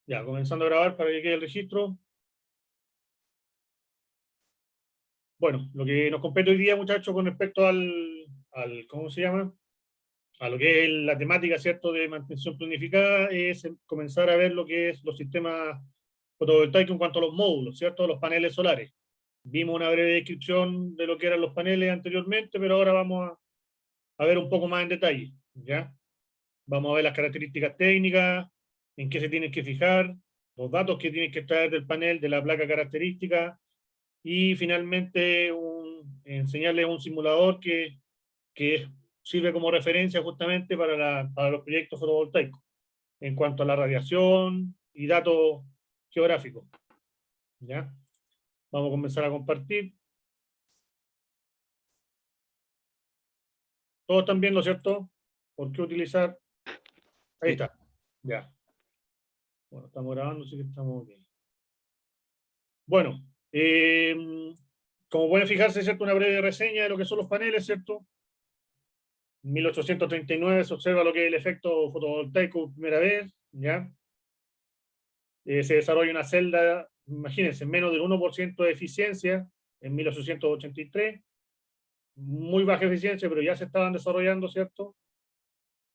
Ya, comenzando a grabar para que quede el registro. Bueno, lo que nos compete hoy día, muchachos, con respecto ¿cómo se llama? A lo que es la temática, ¿cierto?, de mantención planificada, es comenzar a ver lo que es los sistemas fotovoltaicos en cuanto a los módulos, ¿cierto?, los paneles solares. Vimos una breve descripción de lo que eran los paneles anteriormente, pero ahora vamos a ver un poco más en detalle, ¿ya? Vamos a ver las características técnicas, en qué se tienen que fijar, los datos que tienen que extraer del panel, de la placa característica, y finalmente enseñarles un simulador que sirve como referencia justamente para los proyectos fotovoltaicos en cuanto a la radiación y datos geográficos. ¿Ya? Vamos a comenzar a compartir. Todos están viendo, ¿cierto? ¿Por qué utilizar? Ahí Sí. está. Ya. Bueno, estamos grabando, así que estamos bien. Bueno, como pueden fijarse, ¿cierto? Una breve reseña de lo que son los paneles, ¿cierto? En 1839 se observa lo que es el efecto fotovoltaico por primera vez, ¿ya? Se desarrolla una celda, imagínense, menos del 1% de eficiencia en 1883, muy baja eficiencia, pero ya se estaban desarrollando, ¿cierto?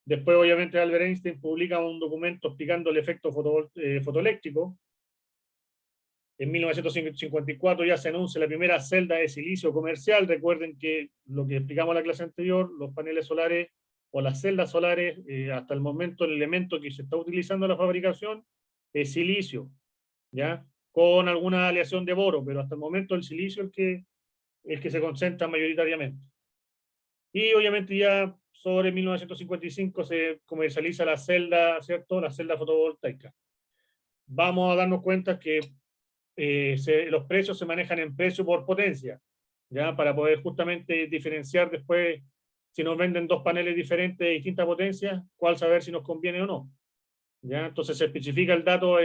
Después, obviamente, Albert Einstein publica un documento explicando el efecto fotoeléctrico. En 1954 ya se anuncia la primera celda de silicio comercial. Recuerden que lo que explicamos en la clase anterior, los paneles solares o las celdas solares, hasta el momento el elemento que se está utilizando en la fabricación es silicio, ¿ya? Con alguna aleación de boro, pero hasta el momento el silicio es el que se concentra mayoritariamente. Y obviamente ya sobre 1955 se comercializa la celda, ¿cierto? La celda fotovoltaica. Vamos a darnos cuenta que los precios se manejan en precio por potencia, ¿ya? Para poder justamente diferenciar después, si nos venden dos paneles diferentes de distintas potencias, cuál saber si nos conviene o no. ¿Ya? Entonces se especifica el dato,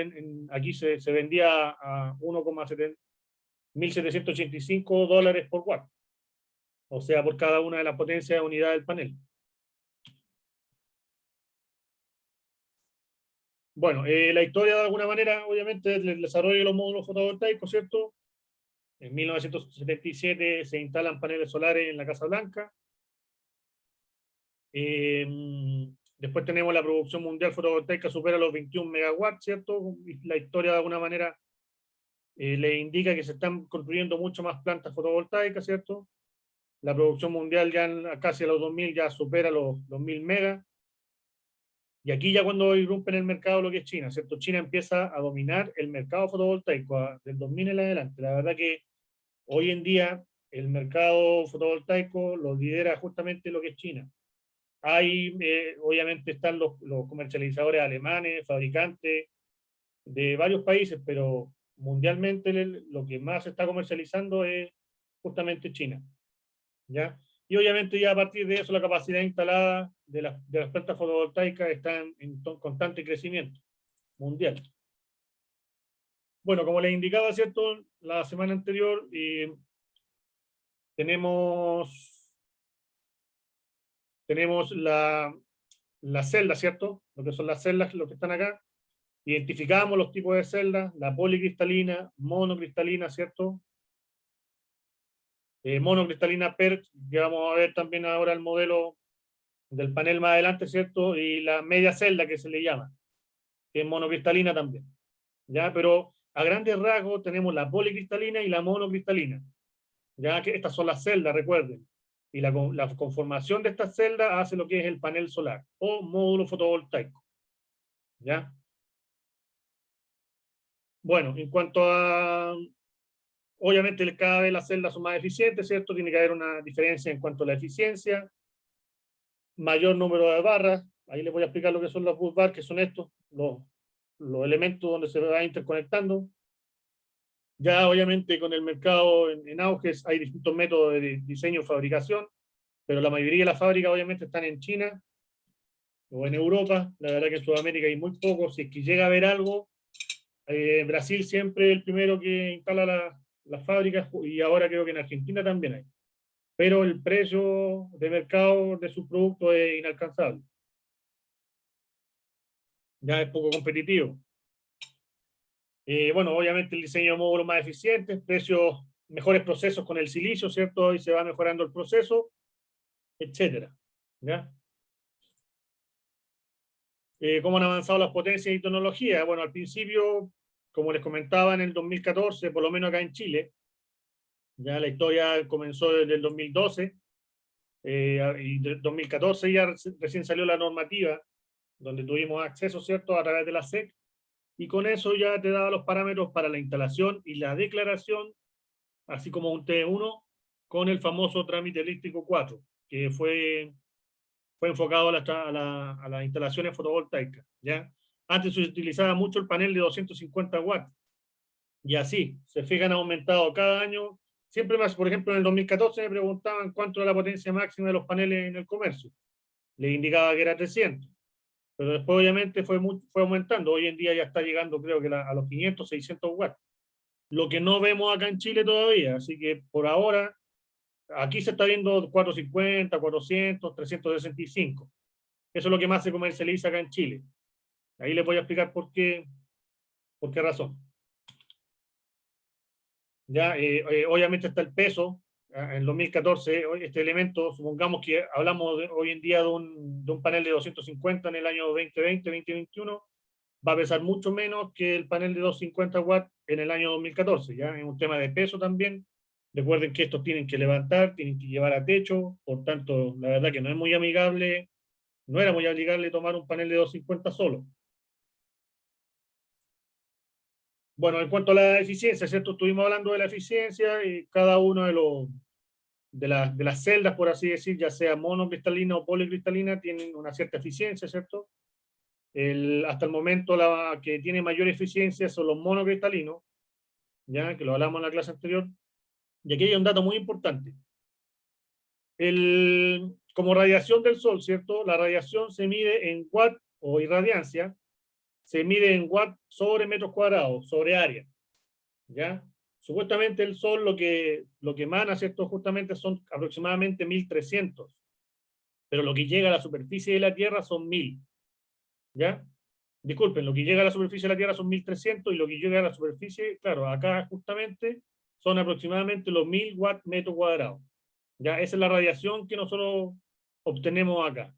aquí se vendía a 1,785 dólares por watt, o sea, por cada una de las potencias de unidad del panel. Bueno, la historia de alguna manera, obviamente, del desarrollo de los módulos fotovoltaicos, ¿cierto? En 1977 se instalan paneles solares en la Casa Blanca. Después tenemos la producción mundial fotovoltaica supera los 21 megawatts, ¿cierto? Y la historia de alguna manera le indica que se están construyendo mucho más plantas fotovoltaicas, ¿cierto? La producción mundial ya casi a los 2000 ya supera los 1000 megas. Y aquí ya cuando irrumpe en el mercado lo que es China, ¿cierto? China empieza a dominar el mercado fotovoltaico del 2000 en adelante. La verdad que hoy en día el mercado fotovoltaico lo lidera justamente lo que es China. Hay, obviamente están los comercializadores alemanes, fabricantes de varios países, pero mundialmente lo que más se está comercializando es justamente China, ¿ya? Y obviamente ya a partir de eso la capacidad instalada de las plantas fotovoltaicas está en constante crecimiento mundial. Bueno, como les indicaba, ¿cierto? La semana anterior tenemos, tenemos la celda, ¿cierto? Lo que son las celdas, lo que están acá. Identificamos los tipos de celdas, la policristalina, monocristalina, ¿cierto? Monocristalina PERC, que vamos a ver también ahora el modelo del panel más adelante, ¿cierto? Y la media celda que se le llama, que es monocristalina también, ¿ya? Pero a grandes rasgos tenemos la policristalina y la monocristalina, ya que estas son las celdas, recuerden. Y la conformación de estas celdas hace lo que es el panel solar o módulo fotovoltaico, ¿ya? Bueno, en cuanto a obviamente cada vez las celdas son más eficientes, ¿cierto? Tiene que haber una diferencia en cuanto a la eficiencia, mayor número de barras. Ahí les voy a explicar lo que son los bus bars, que son estos, los elementos donde se va interconectando. Ya obviamente con el mercado en auge hay distintos métodos de diseño y fabricación, pero la mayoría de las fábricas obviamente están en China o en Europa. La verdad que en Sudamérica hay muy pocos. Si es que llega a haber algo, Brasil siempre es el primero que instala las fábricas, y ahora creo que en Argentina también hay. Pero el precio de mercado de sus productos es inalcanzable. Ya es poco competitivo. Bueno, obviamente el diseño de módulos más eficientes, precios, mejores procesos con el silicio, ¿cierto? Y se va mejorando el proceso, etcétera. ¿Ya? ¿Cómo han avanzado las potencias y tecnologías? Bueno, al principio, como les comentaba, en el 2014, por lo menos acá en Chile, ya la historia comenzó desde el 2012, y de 2014 ya recién salió la normativa, donde tuvimos acceso, ¿cierto?, a través de la SEC, y con eso ya te daba los parámetros para la instalación y la declaración, así como un T1, con el famoso trámite eléctrico 4, que fue enfocado a las instalaciones fotovoltaicas, ¿ya? Antes se utilizaba mucho el panel de 250 watts, y así, se fijan, ha aumentado cada año. Siempre más, por ejemplo, en el 2014 me preguntaban cuánto era la potencia máxima de los paneles en el comercio. Les indicaba que era 300, pero después obviamente fue aumentando. Hoy en día ya está llegando, creo que a los 500, 600 watts. Lo que no vemos acá en Chile todavía, así que por ahora, aquí se está viendo 450, 400, 365. Eso es lo que más se comercializa acá en Chile. Ahí les voy a explicar por qué razón. Ya, obviamente está el peso. En 2014, este elemento, supongamos que hablamos hoy en día de un panel de 250 en el año 2020, 2021, va a pesar mucho menos que el panel de 250 watts en el año 2014. Ya es un tema de peso también. Recuerden que estos tienen que levantar, tienen que llevar a techo, por tanto, la verdad que no es muy amigable, no era muy amigable tomar un panel de 250 solo. Bueno, en cuanto a la eficiencia, ¿cierto? Estuvimos hablando de la eficiencia y cada uno de las celdas, por así decir, ya sea monocristalina o policristalina, tienen una cierta eficiencia, ¿cierto? Hasta el momento la que tiene mayor eficiencia son los monocristalinos, ya que lo hablamos en la clase anterior. Y aquí hay un dato muy importante. Como radiación del Sol, ¿cierto? La radiación se mide en watt o irradiancia, se mide en watt sobre metros cuadrados, sobre área, ¿ya? Supuestamente el Sol lo que emana, ¿cierto? Justamente son aproximadamente 1300, pero lo que llega a la superficie de la Tierra son 1000, ¿ya? Disculpen, lo que llega a la superficie de la Tierra son 1300 y lo que llega a la superficie, claro, acá justamente son aproximadamente los 1000 watts metro cuadrado. Ya, esa es la radiación que nosotros obtenemos acá.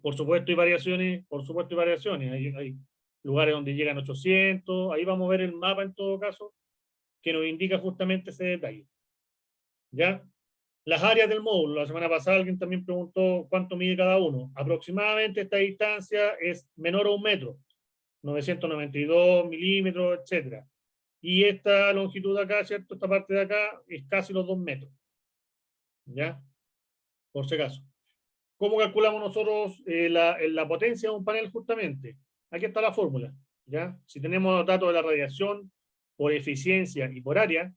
Por supuesto hay variaciones, hay lugares donde llegan 800, ahí vamos a ver el mapa en todo caso, que nos indica justamente ese detalle. ¿Ya? Las áreas del módulo, la semana pasada alguien también preguntó cuánto mide cada uno. Aproximadamente esta distancia es menor a 1 metro, 992 milímetros, etcétera. Y esta longitud de acá, ¿cierto? Esta parte de acá es casi los 2 metros. ¿Ya? Por si acaso. ¿Cómo calculamos nosotros la potencia de un panel justamente? Aquí está la fórmula. ¿Ya? Si tenemos datos de la radiación por eficiencia y por área,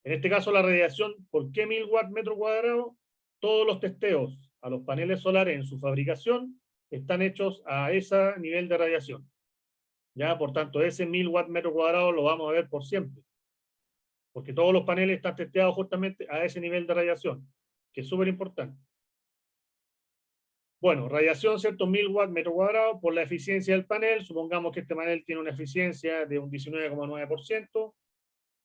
en este caso la radiación, ¿por qué 1000 watts metro cuadrado? Todos los testeos a los paneles solares en su fabricación están hechos a ese nivel de radiación. ¿Ya? Por tanto, ese 1000 watts metro cuadrado lo vamos a ver por siempre, porque todos los paneles están testeados justamente a ese nivel de radiación, que es súper importante. Bueno, radiación, ¿cierto? 1000 watts metro cuadrado por la eficiencia del panel. Supongamos que este panel tiene una eficiencia de un 19,9%.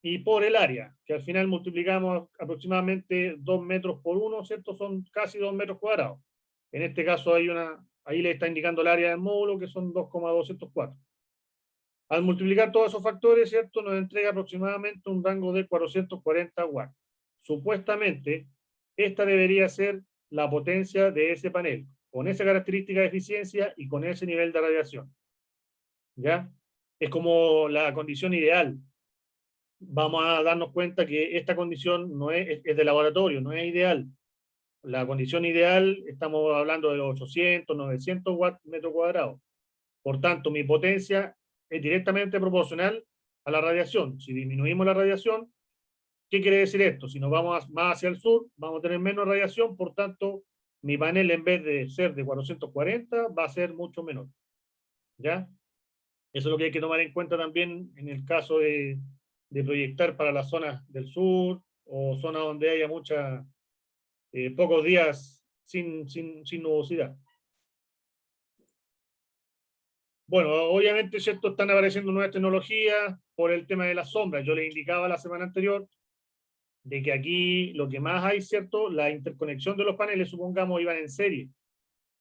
Y por el área, que al final multiplicamos aproximadamente 2 metros por 1, ¿cierto? Son casi 2 metros cuadrados. En este caso ahí le está indicando el área del módulo, que son 2,204. Al multiplicar todos esos factores, ¿cierto? Nos entrega aproximadamente un rango de 440 watts. Supuestamente, esta debería ser la potencia de ese panel, con esa característica de eficiencia y con ese nivel de radiación. ¿Ya? Es como la condición ideal. Vamos a darnos cuenta que esta condición no es de laboratorio, no es ideal. La condición ideal, estamos hablando de los 800, 900 watts metro cuadrado. Por tanto, mi potencia es directamente proporcional a la radiación. Si disminuimos la radiación, ¿qué quiere decir esto? Si nos vamos más hacia el sur, vamos a tener menos radiación, por tanto, mi panel en vez de ser de 440 va a ser mucho menor. ¿Ya? Eso es lo que hay que tomar en cuenta también en el caso de proyectar para las zonas del sur o zonas donde haya pocos días sin nubosidad. Bueno, obviamente, ¿cierto? Están apareciendo nuevas tecnologías por el tema de las sombras. Yo les indicaba la semana anterior de que aquí lo que más hay, ¿cierto? La interconexión de los paneles, supongamos, iban en serie.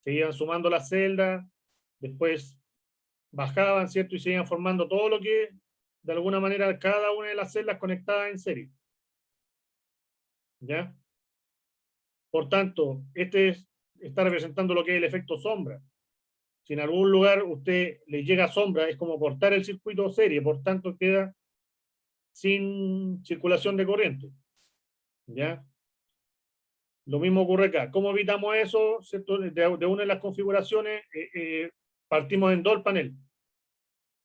Se iban sumando las celdas, después bajaban, ¿cierto? Y se iban formando todo lo que, de alguna manera, cada una de las celdas conectadas en serie. ¿Ya? Por tanto, está representando lo que es el efecto sombra. Si en algún lugar usted le llega sombra, es como cortar el circuito serie, por tanto queda sin circulación de corriente. ¿Ya? Lo mismo ocurre acá. ¿Cómo evitamos eso? ¿Cierto? De una de las configuraciones, partimos en dual panel,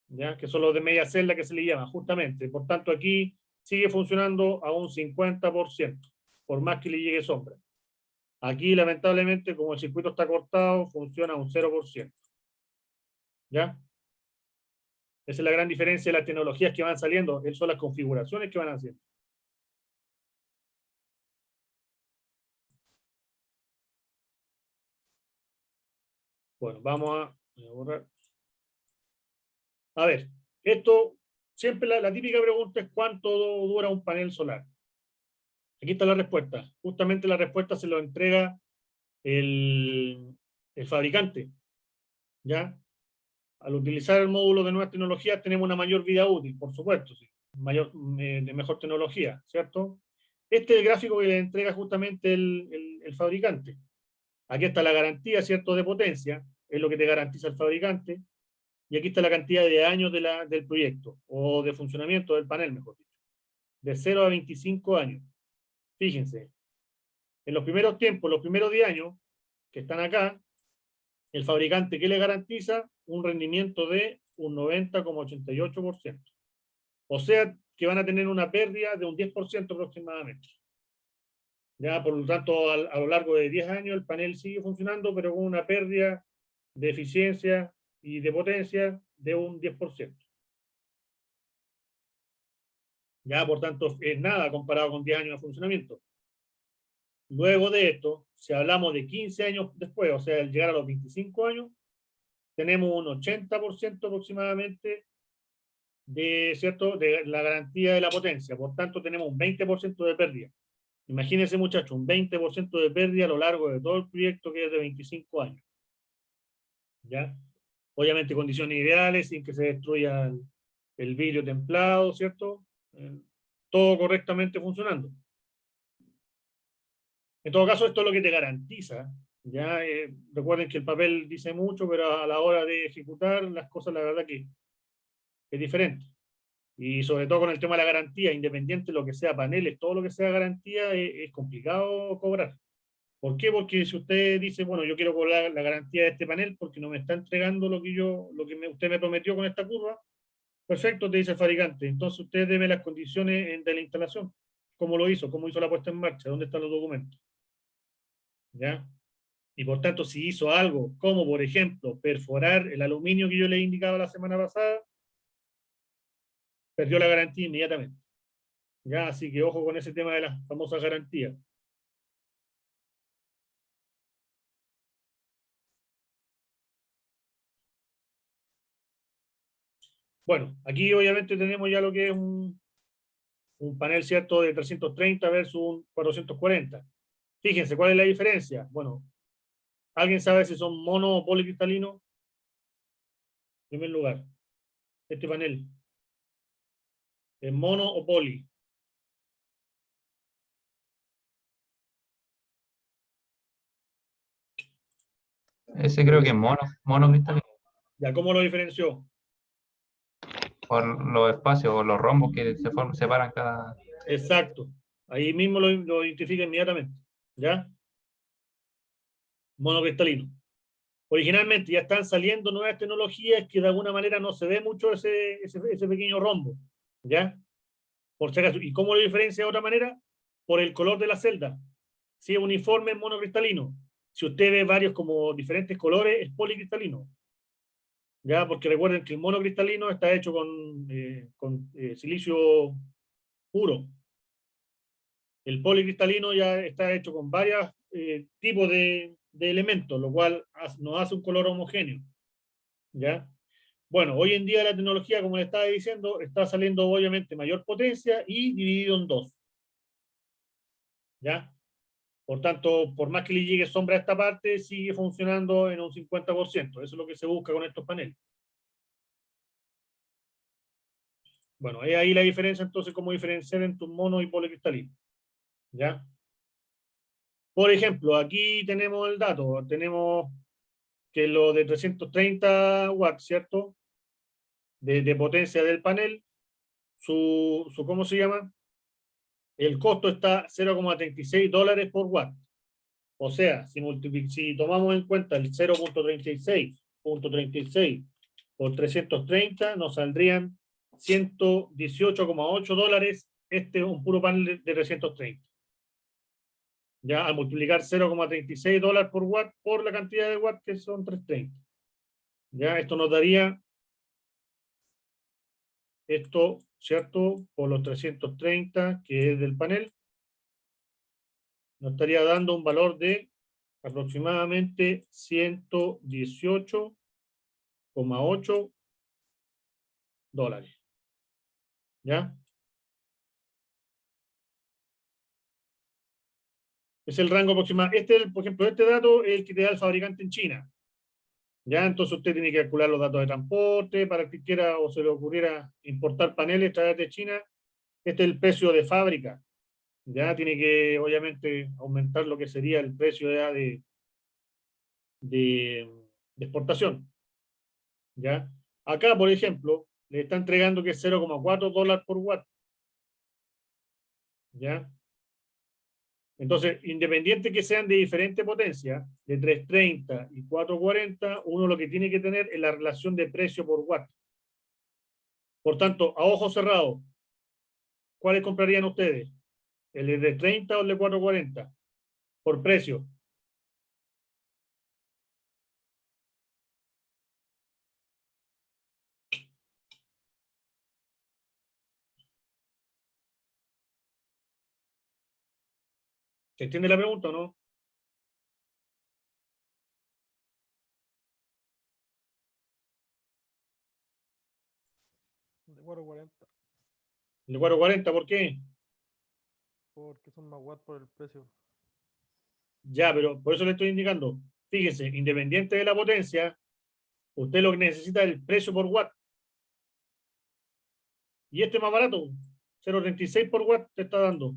¿ya? Que son los de media celda que se le llama, justamente. Por tanto, aquí sigue funcionando a un 50%, por más que le llegue sombra. Aquí, lamentablemente, como el circuito está cortado, funciona a un 0%. ¿Ya? Esa es la gran diferencia de las tecnologías que van saliendo. Esas son las configuraciones que van haciendo. Bueno, voy a borrar. A ver, esto, siempre la típica pregunta es ¿cuánto dura un panel solar? Aquí está la respuesta. Justamente la respuesta se lo entrega el fabricante. ¿Ya? Al utilizar el módulo de nuevas tecnologías tenemos una mayor vida útil, por supuesto, sí. De mejor tecnología, ¿cierto? Este es el gráfico que le entrega justamente el fabricante. Aquí está la garantía, ¿cierto?, de potencia, es lo que te garantiza el fabricante, y aquí está la cantidad de años del proyecto, o de funcionamiento del panel, mejor dicho, de 0 a 25 años. Fíjense, en los primeros tiempos, los primeros 10 años que están acá, el fabricante que le garantiza un rendimiento de un 90,88%. O sea, que van a tener una pérdida de un 10% aproximadamente. Ya, por lo tanto, a lo largo de 10 años el panel sigue funcionando, pero con una pérdida de eficiencia y de potencia de un 10%. Ya, por tanto, es nada comparado con 10 años de funcionamiento. Luego de esto, si hablamos de 15 años después, o sea, al llegar a los 25 años, tenemos un 80% aproximadamente ¿cierto?, de la garantía de la potencia. Por tanto, tenemos un 20% de pérdida. Imagínense, muchachos, un 20% de pérdida a lo largo de todo el proyecto que es de 25 años. ¿Ya? Obviamente condiciones ideales, sin que se destruya el vidrio templado, ¿cierto? Todo correctamente funcionando. En todo caso, esto es lo que te garantiza. ¿Ya? Recuerden que el papel dice mucho, pero a la hora de ejecutar las cosas, la verdad que es diferente. Y sobre todo con el tema de la garantía, independiente de lo que sea paneles, todo lo que sea garantía, es complicado cobrar. ¿Por qué? Porque si usted dice, bueno, yo quiero cobrar la garantía de este panel porque no me está entregando usted me prometió con esta curva, perfecto, te dice el fabricante. Entonces usted debe las condiciones de la instalación. ¿Cómo lo hizo? ¿Cómo hizo la puesta en marcha? ¿Dónde están los documentos? ¿Ya? Y por tanto, si hizo algo, como por ejemplo perforar el aluminio que yo le indicaba la semana pasada, perdió la garantía inmediatamente. ¿Ya? Así que ojo con ese tema de las famosas garantías. Bueno, aquí obviamente tenemos ya lo que es un panel, ¿cierto?, de 330 versus un 440. Fíjense, ¿cuál es la diferencia? Bueno, ¿alguien sabe si son mono o policristalinos? En primer lugar, este panel, ¿es mono o poli? Ese creo que es mono cristalino, ¿Ya cómo lo diferenció? por los espacios o los rombos que separan cada... Exacto. Ahí mismo lo identifica inmediatamente. ¿Ya? Monocristalino. Originalmente ya están saliendo nuevas tecnologías que de alguna manera no se ve mucho ese pequeño rombo. ¿Ya? Por si acaso. ¿Y cómo lo diferencia de otra manera? Por el color de la celda. Si es uniforme es monocristalino. Si usted ve varios como diferentes colores, es policristalino. ¿Ya? Porque recuerden que el monocristalino está hecho con silicio puro. El policristalino ya está hecho con varios tipos de elementos, lo cual nos hace un color homogéneo. ¿Ya? Bueno, hoy en día la tecnología, como le estaba diciendo, está saliendo obviamente mayor potencia y dividido en dos. ¿Ya? Por tanto, por más que le llegue sombra a esta parte, sigue funcionando en un 50%. Eso es lo que se busca con estos paneles. Bueno, es ahí la diferencia, entonces, cómo diferenciar entre un mono y policristalino. ¿Ya? Por ejemplo, aquí tenemos el dato. Tenemos que lo de 330 watts, ¿cierto? De potencia del panel, ¿cómo se llama? El costo está $0,36 por watt. O sea, si tomamos en cuenta el 0,36 por 330, nos saldrían $118,8. Este es un puro panel de 330. Ya al multiplicar $0,36 por watt por la cantidad de watts que son 330. Ya esto nos daría esto, ¿cierto? Por los 330 que es del panel, nos estaría dando un valor de aproximadamente $118,8. ¿Ya? Es el rango aproximado. Por ejemplo, este dato es el que te da el fabricante en China. ¿Ya? Entonces usted tiene que calcular los datos de transporte para que quiera o se le ocurriera importar paneles a través de China. Este es el precio de fábrica. Ya tiene que, obviamente, aumentar lo que sería el precio ya de exportación. ¿Ya? Acá, por ejemplo, le está entregando que es $0,4 por watt. ¿Ya? Entonces, independiente que sean de diferente potencia, de 330 y 440, uno lo que tiene que tener es la relación de precio por watt. Por tanto, a ojo cerrado, ¿cuáles comprarían ustedes? ¿El de 30 o el de 440? Por precio. ¿Se entiende la pregunta o no? De 440, El de 440, ¿por qué? porque son más watts por el precio. Ya, pero por eso le estoy indicando. Fíjense, independiente de la potencia, usted lo que necesita es el precio por watt. Y este es más barato, 0,36 por watt te está dando.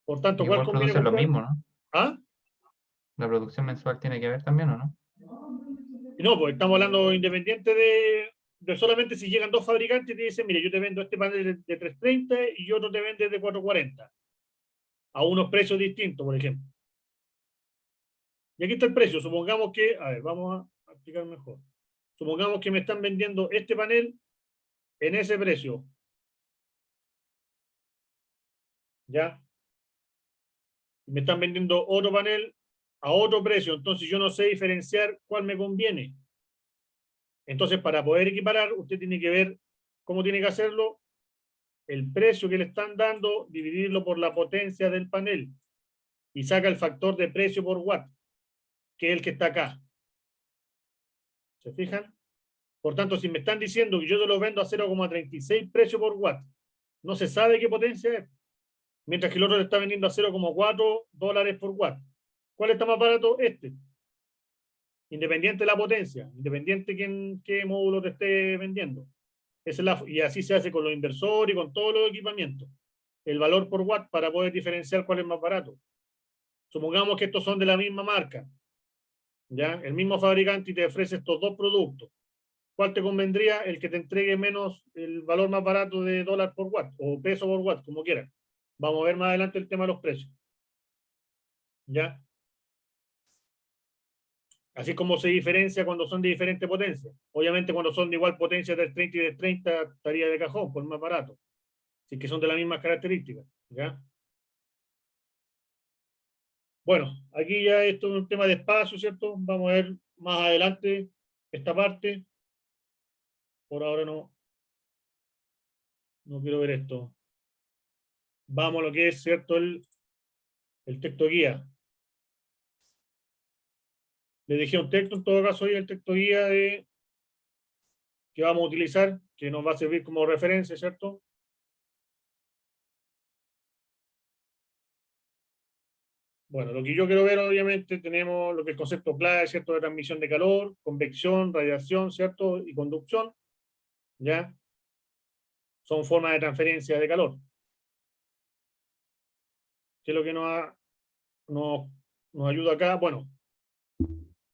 Por tanto, ¿cuál Igual conviene produce lo comprar? mismo, ¿no? ¿Ah? La producción mensual tiene que ver también, ¿o no? No, pues estamos hablando independiente de solamente si llegan dos fabricantes y te dicen, mire, yo te vendo este panel de 330 y otro te vende de 440. A unos precios distintos, por ejemplo. Y aquí está el precio. Supongamos que, a ver, vamos a explicar mejor. Supongamos que me están vendiendo este panel en ese precio. ¿Ya? Me están vendiendo otro panel a otro precio. Entonces yo no sé diferenciar cuál me conviene. Entonces, para poder equiparar, usted tiene que ver cómo tiene que hacerlo. El precio que le están dando, dividirlo por la potencia del panel y saca el factor de precio por watt, que es el que está acá. ¿Se fijan? Por tanto, si me están diciendo que yo se lo vendo a 0,36 precio por watt, no se sabe qué potencia es, mientras que el otro le está vendiendo a $0,4 por watt. ¿Cuál está más barato? Este. Independiente de la potencia, independiente de qué módulo te esté vendiendo. Y así se hace con los inversores y con todos los equipamientos. El valor por watt para poder diferenciar cuál es más barato. Supongamos que estos son de la misma marca, ¿ya? El mismo fabricante y te ofrece estos dos productos. ¿Cuál te convendría? El que te entregue menos, el valor más barato de dólar por watt o peso por watt, como quieras. Vamos a ver más adelante el tema de los precios. ¿Ya? Así como se diferencia cuando son de diferente potencia. Obviamente cuando son de igual potencia del 30 y del 30 estaría de cajón, por más barato. Así que son de las mismas características. ¿Ya? Bueno, aquí ya esto es un tema de espacio, ¿cierto? Vamos a ver más adelante esta parte. Por ahora no quiero ver esto. Vamos a lo que es, ¿cierto? El texto guía. Le dejé un texto, en todo caso, hoy el texto guía que vamos a utilizar, que nos va a servir como referencia, ¿cierto? Bueno, lo que yo quiero ver, obviamente, tenemos lo que es el concepto clave, ¿cierto? De transmisión de calor, convección, radiación, ¿cierto? Y conducción, ¿ya? Son formas de transferencia de calor. ¿Qué es lo que nos ayuda acá? Bueno,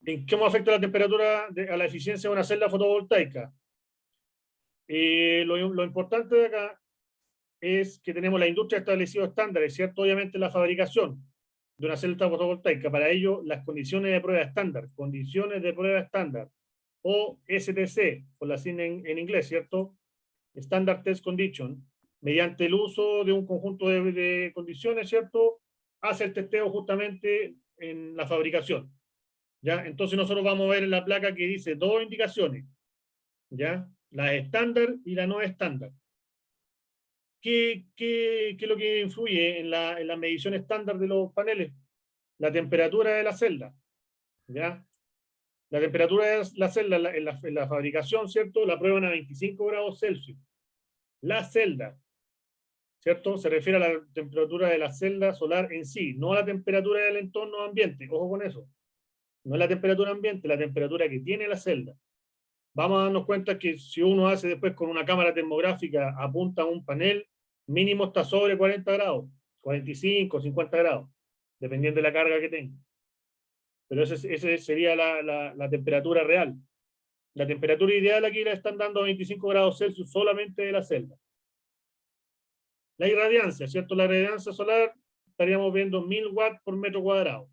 ¿en cómo afecta la temperatura a la eficiencia de una celda fotovoltaica? Lo importante de acá es que tenemos la industria establecido estándares, ¿cierto? Obviamente la fabricación de una celda fotovoltaica. Para ello, las condiciones de prueba estándar, o STC, por la sigla en inglés, ¿cierto? Standard Test Condition, mediante el uso de un conjunto de condiciones, ¿cierto? Hace el testeo justamente en la fabricación, ¿ya? Entonces nosotros vamos a ver en la placa que dice dos indicaciones, ¿ya? La estándar y la no estándar. ¿Qué es lo que influye en la medición estándar de los paneles? La temperatura de la celda, ¿ya? La temperatura de la celda en la fabricación, ¿cierto? La prueban a 25 grados Celsius. La celda, ¿cierto? Se refiere a la temperatura de la celda solar en sí, no a la temperatura del entorno ambiente. Ojo con eso. No es la temperatura ambiente, la temperatura que tiene la celda. Vamos a darnos cuenta que si uno hace después con una cámara termográfica, apunta a un panel, mínimo está sobre 40 grados, 45, 50 grados, dependiendo de la carga que tenga. Pero ese sería la temperatura real. La temperatura ideal aquí la están dando a 25 grados Celsius solamente de la celda. La irradiancia, ¿cierto? La irradiancia solar estaríamos viendo 1000 watts por metro cuadrado.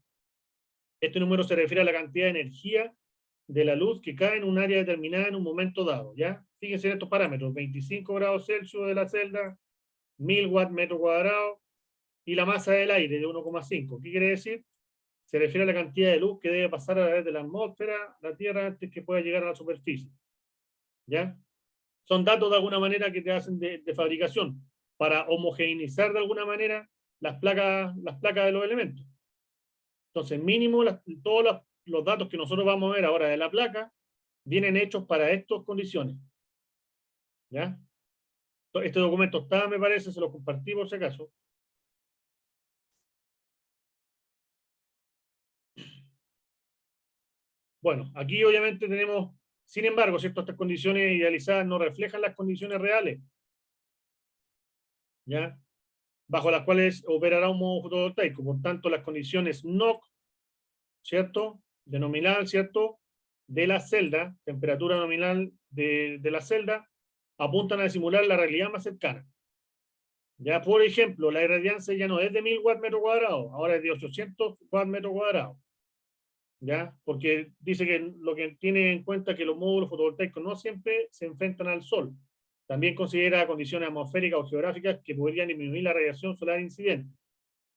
Este número se refiere a la cantidad de energía de la luz que cae en un área determinada en un momento dado, ¿ya? Fíjense en estos parámetros, 25 grados Celsius de la celda, 1000 watts metro cuadrado, y la masa del aire de 1,5. ¿Qué quiere decir? Se refiere a la cantidad de luz que debe pasar a través de la atmósfera, la Tierra, antes que pueda llegar a la superficie, ¿ya? Son datos de alguna manera que te hacen de fabricación, para homogeneizar de alguna manera las placas de los elementos. Entonces, mínimo, todos los datos que nosotros vamos a ver ahora de la placa vienen hechos para estas condiciones. ¿Ya? Este documento está, me parece, se lo compartí por si acaso. Bueno, aquí obviamente tenemos, sin embargo, ¿cierto? Estas condiciones idealizadas no reflejan las condiciones reales, ¿ya? Bajo las cuales operará un modo fotovoltaico. Por tanto, las condiciones NOC, ¿cierto? De nominal, ¿cierto? De la celda, temperatura nominal de la celda, apuntan a simular la realidad más cercana. Ya, por ejemplo, la irradiancia ya no es de 1000 watts metro cuadrado, ahora es de 800 watts metro cuadrado. ¿Ya? Porque dice que lo que tiene en cuenta que los módulos fotovoltaicos no siempre se enfrentan al sol. También considera condiciones atmosféricas o geográficas que podrían disminuir la radiación solar incidente,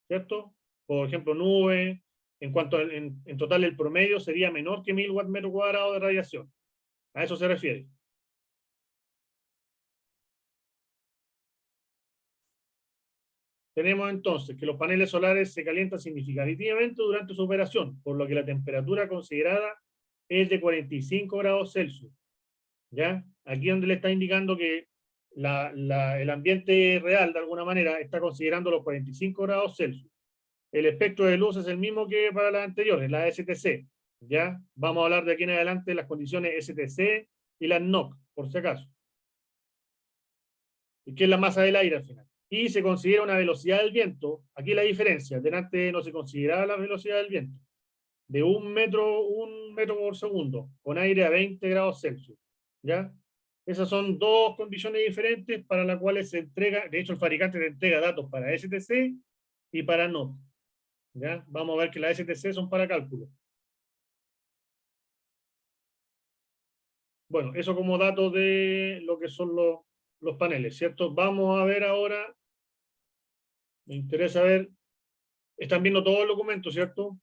¿cierto? Por ejemplo, nubes. En total el promedio sería menor que 1000 watts metro cuadrado de radiación. A eso se refiere. Tenemos entonces que los paneles solares se calientan significativamente durante su operación, por lo que la temperatura considerada es de 45 grados Celsius. ¿Ya? Aquí donde le está indicando que el ambiente real, de alguna manera, está considerando los 45 grados Celsius. El espectro de luz es el mismo que para las anteriores, la STC. ¿Ya? Vamos a hablar de aquí en adelante de las condiciones STC y las NOC, por si acaso. Y que es la masa del aire al final. Y se considera una velocidad del viento, aquí la diferencia, delante no se consideraba la velocidad del viento, de un metro por segundo, con aire a 20 grados Celsius. ¿Ya? Esas son dos condiciones diferentes para las cuales se entrega, de hecho el fabricante te entrega datos para STC y para NOC. ¿Ya? Vamos a ver que las STC son para cálculo. Bueno, eso como datos de lo que son los paneles, ¿cierto? Vamos a ver ahora, me interesa ver, están viendo todo el documento, ¿cierto?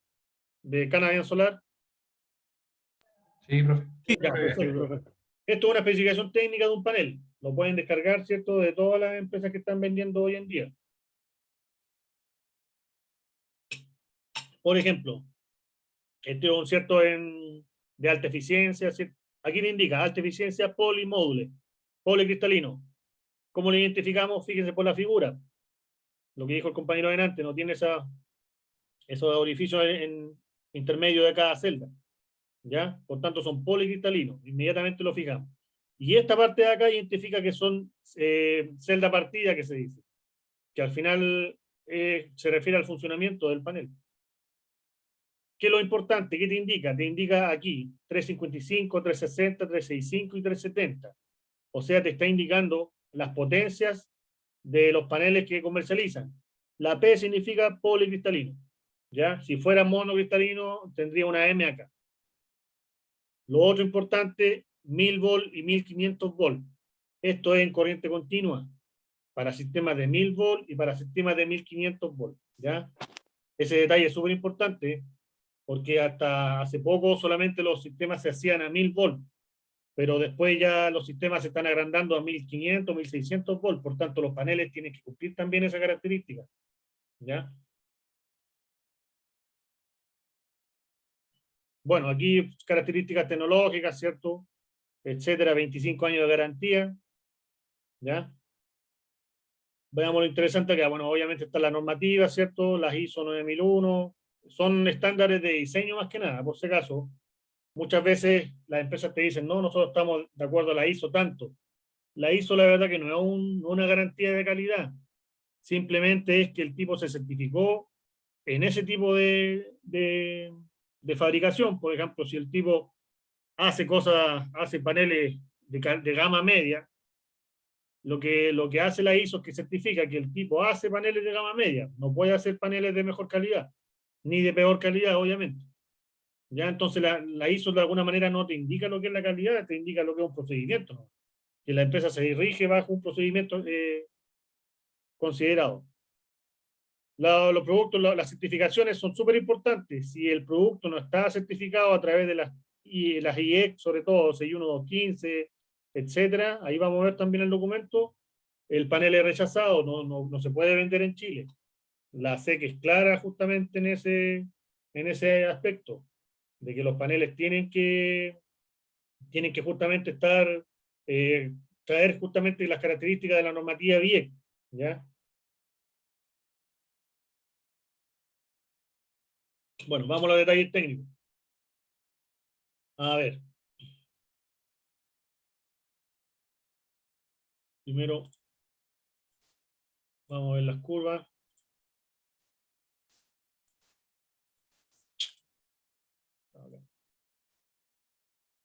De Canadian Solar. Sí, profe. Ya, perfecto. Esto es una especificación técnica de un panel. Lo pueden descargar, ¿cierto? De todas las empresas que están vendiendo hoy en día. Por ejemplo, este es un de alta eficiencia, ¿cierto? Aquí te indica alta eficiencia polimódule, policristalino. ¿Cómo lo identificamos? Fíjense por la figura. Lo que dijo el compañero delante, no tiene esos orificios en intermedio de cada celda. ¿Ya? Por tanto, son policristalinos. Inmediatamente lo fijamos. Y esta parte de acá identifica que son celda partida, que se dice. Que al final se refiere al funcionamiento del panel. ¿Qué es lo importante? ¿Qué te indica? Te indica aquí 355, 360, 365 y 370. O sea, te está indicando las potencias de los paneles que comercializan. La P significa policristalino. ¿Ya? Si fuera monocristalino, tendría una M acá. Lo otro importante, 1000 volt y 1500 volt. Esto es en corriente continua para sistemas de 1000 volt y para sistemas de 1500 volt. ¿Ya? Ese detalle es súper importante porque hasta hace poco solamente los sistemas se hacían a 1000 volt, pero después ya los sistemas se están agrandando a 1500, 1600 volt, por tanto los paneles tienen que cumplir también esa característica. ¿Ya? Bueno, aquí características tecnológicas, ¿cierto? Etcétera, 25 años de garantía. ¿Ya? Veamos lo interesante que, bueno, obviamente está la normativa, ¿cierto? Las ISO 9001, son estándares de diseño más que nada, por si acaso. Muchas veces las empresas te dicen, no, nosotros estamos de acuerdo a la ISO tanto. La ISO, la verdad que no es una garantía de calidad. Simplemente es que el tipo se certificó en ese tipo de fabricación. Por ejemplo, si el tipo hace cosas, hace paneles de gama media, lo que hace la ISO es que certifica que el tipo hace paneles de gama media, no puede hacer paneles de mejor calidad, ni de peor calidad, obviamente. Ya, entonces la ISO de alguna manera no te indica lo que es la calidad, te indica lo que es un procedimiento, ¿no? Que la empresa se dirige bajo un procedimiento considerado. Los productos, las certificaciones son súper importantes. Si el producto no está certificado a través de las IEC, sobre todo, 61215, etcétera, ahí vamos a ver también el documento. El panel es rechazado, no se puede vender en Chile. La SEC es clara justamente en ese aspecto, de que los paneles tienen que justamente traer justamente las características de la normativa BIEC, ¿ya? Bueno, vamos a los detalles técnicos. A ver. Primero, vamos a ver las curvas.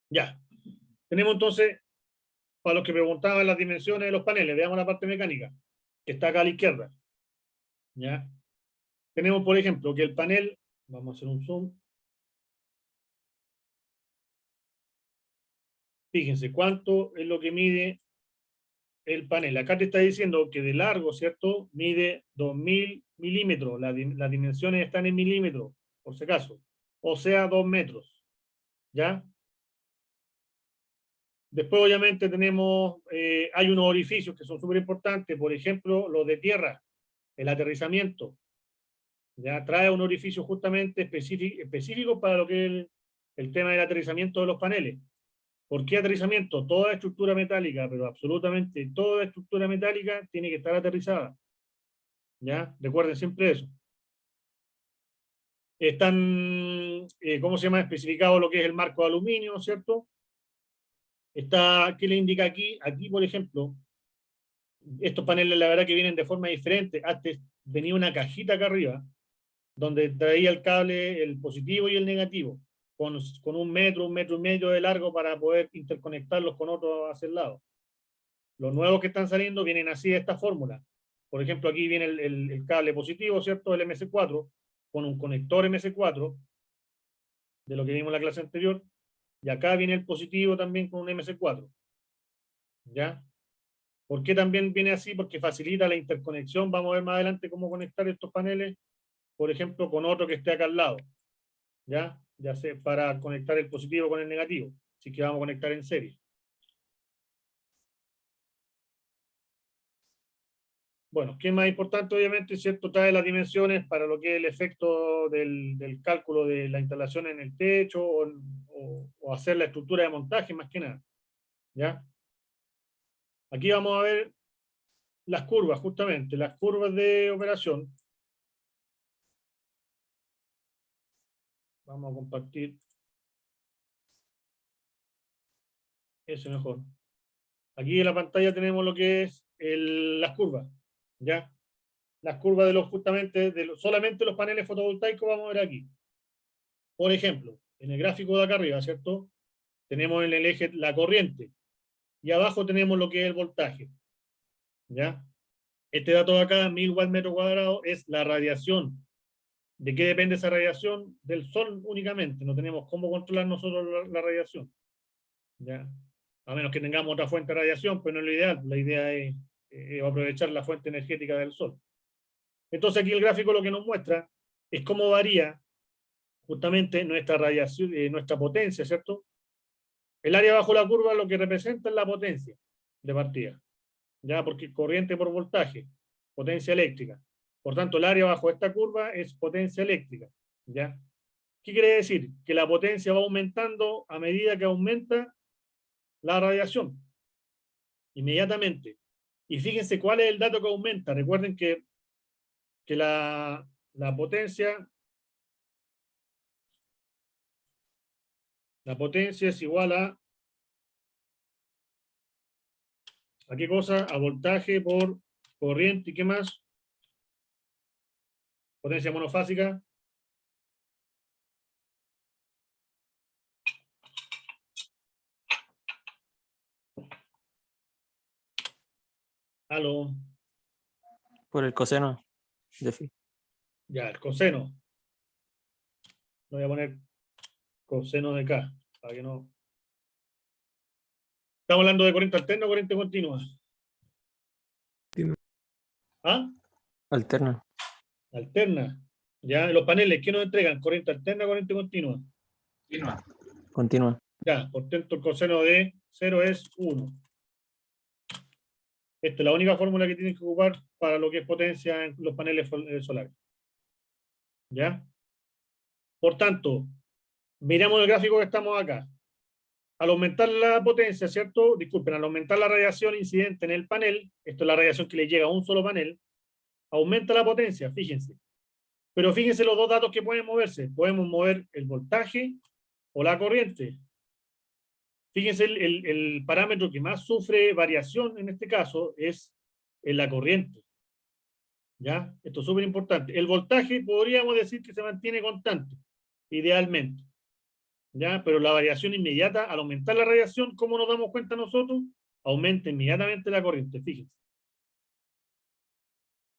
Ya. Tenemos entonces, para los que preguntaban las dimensiones de los paneles, veamos la parte mecánica, que está acá a la izquierda. ¿Ya? Tenemos, por ejemplo, que el panel, vamos a hacer un zoom. Fíjense, ¿cuánto es lo que mide el panel? Acá te está diciendo que de largo, ¿cierto? Mide 2000 milímetros. Las dimensiones están en milímetros, por si acaso. O sea, 2 metros. ¿Ya? Después, obviamente, hay unos orificios que son súper importantes, por ejemplo, los de tierra, el aterrizamiento. Ya trae un orificio justamente específico para lo que es el tema del aterrizamiento de los paneles. ¿Por qué aterrizamiento? Toda estructura metálica, pero absolutamente toda estructura metálica tiene que estar aterrizada. ¿Ya? Recuerden siempre eso. Están, ¿cómo se llama? Especificado lo que es el marco de aluminio, ¿cierto? ¿Qué le indica aquí? Aquí, por ejemplo, estos paneles la verdad que vienen de forma diferente. Antes venía una cajita acá arriba, donde traía el cable, el positivo y el negativo, con 1 metro y medio de largo para poder interconectarlos con otros hacia el lado. Los nuevos que están saliendo vienen así de esta fórmula. Por ejemplo, aquí viene el cable positivo, ¿cierto? El MS4, con un conector MS4, de lo que vimos en la clase anterior, y acá viene el positivo también con un MS4. ¿Ya? ¿Por qué también viene así? Porque facilita la interconexión. Vamos a ver más adelante cómo conectar estos paneles, por ejemplo, con otro que esté acá al lado. Ya sé, para conectar el positivo con el negativo. Así que vamos a conectar en serie. bueno, ¿qué es más importante? Obviamente, ¿cierto? Trae las dimensiones para lo que es el efecto del cálculo de la instalación en el techo o hacer la estructura de montaje, más que nada. ¿Ya? Aquí vamos a ver las curvas, justamente, las curvas de operación. Vamos a compartir eso mejor. Aquí en la pantalla tenemos lo que es las curvas, ¿ya? Las curvas de justamente, solamente los paneles fotovoltaicos vamos a ver aquí. Por ejemplo, en el gráfico de acá arriba, ¿cierto? Tenemos en el eje la corriente y abajo tenemos lo que es el voltaje, ¿ya? Este dato de acá, 1000 watts metro cuadrado, es la radiación. ¿De qué depende esa radiación? Del sol únicamente. No tenemos cómo controlar nosotros la radiación, ¿ya? A menos que tengamos otra fuente de radiación, pero no es lo ideal. La idea es aprovechar la fuente energética del sol. Entonces aquí el gráfico lo que nos muestra es cómo varía justamente nuestra radiación, nuestra potencia, ¿cierto? El área bajo la curva lo que representa es la potencia de partida, ¿ya? Porque corriente por voltaje, potencia eléctrica. Por tanto, el área bajo esta curva es potencia eléctrica, ¿ya? ¿Qué quiere decir? Que la potencia va aumentando a medida que aumenta la radiación, inmediatamente. Y fíjense cuál es el dato que aumenta. Recuerden que la potencia es igual ¿a qué cosa? A voltaje por corriente. ¿Y qué más? Potencia monofásica. Aló. Por el coseno de phi. Ya, el coseno. Voy a poner coseno de K, para que no... ¿Estamos hablando de corriente alterna o corriente continua? Continua. ¿Ah? Alterna. Alterna. Ya, los paneles, ¿qué nos entregan? ¿Corriente alterna o corriente continua? Continua. Continua. Ya, por tanto el coseno de 0 es 1. Esta es la única fórmula que tienes que ocupar para lo que es potencia en los paneles solares. ¿Ya? Por tanto, miramos el gráfico que estamos acá. Al aumentar la potencia, ¿cierto? Disculpen, al aumentar la radiación incidente en el panel, esto es la radiación que le llega a un solo panel, aumenta la potencia, fíjense. Pero fíjense los dos datos que pueden moverse. Podemos mover el voltaje o la corriente. Fíjense, el parámetro que más sufre variación en este caso es la corriente. ¿Ya? Esto es súper importante. El voltaje podríamos decir que se mantiene constante, idealmente. ¿Ya? Pero la variación inmediata, al aumentar la radiación, ¿cómo nos damos cuenta nosotros? Aumenta inmediatamente la corriente, fíjense.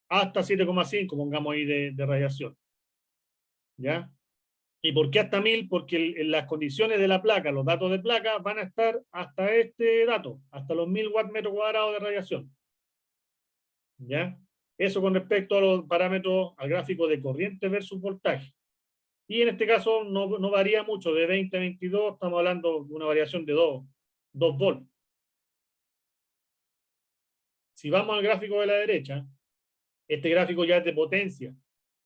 Hasta 7,5, pongamos ahí de radiación. ¿Ya? ¿Y por qué hasta 1000? Porque en las condiciones de la placa, los datos de placa van a estar hasta este dato, hasta los 1000 watts metro cuadrado de radiación. ¿Ya? Eso con respecto a los parámetros, al gráfico de corriente versus voltaje. Y en este caso no varía mucho, de 20 a 22, estamos hablando de una variación de 2 volts. Si vamos al gráfico de la derecha, este gráfico ya es de potencia.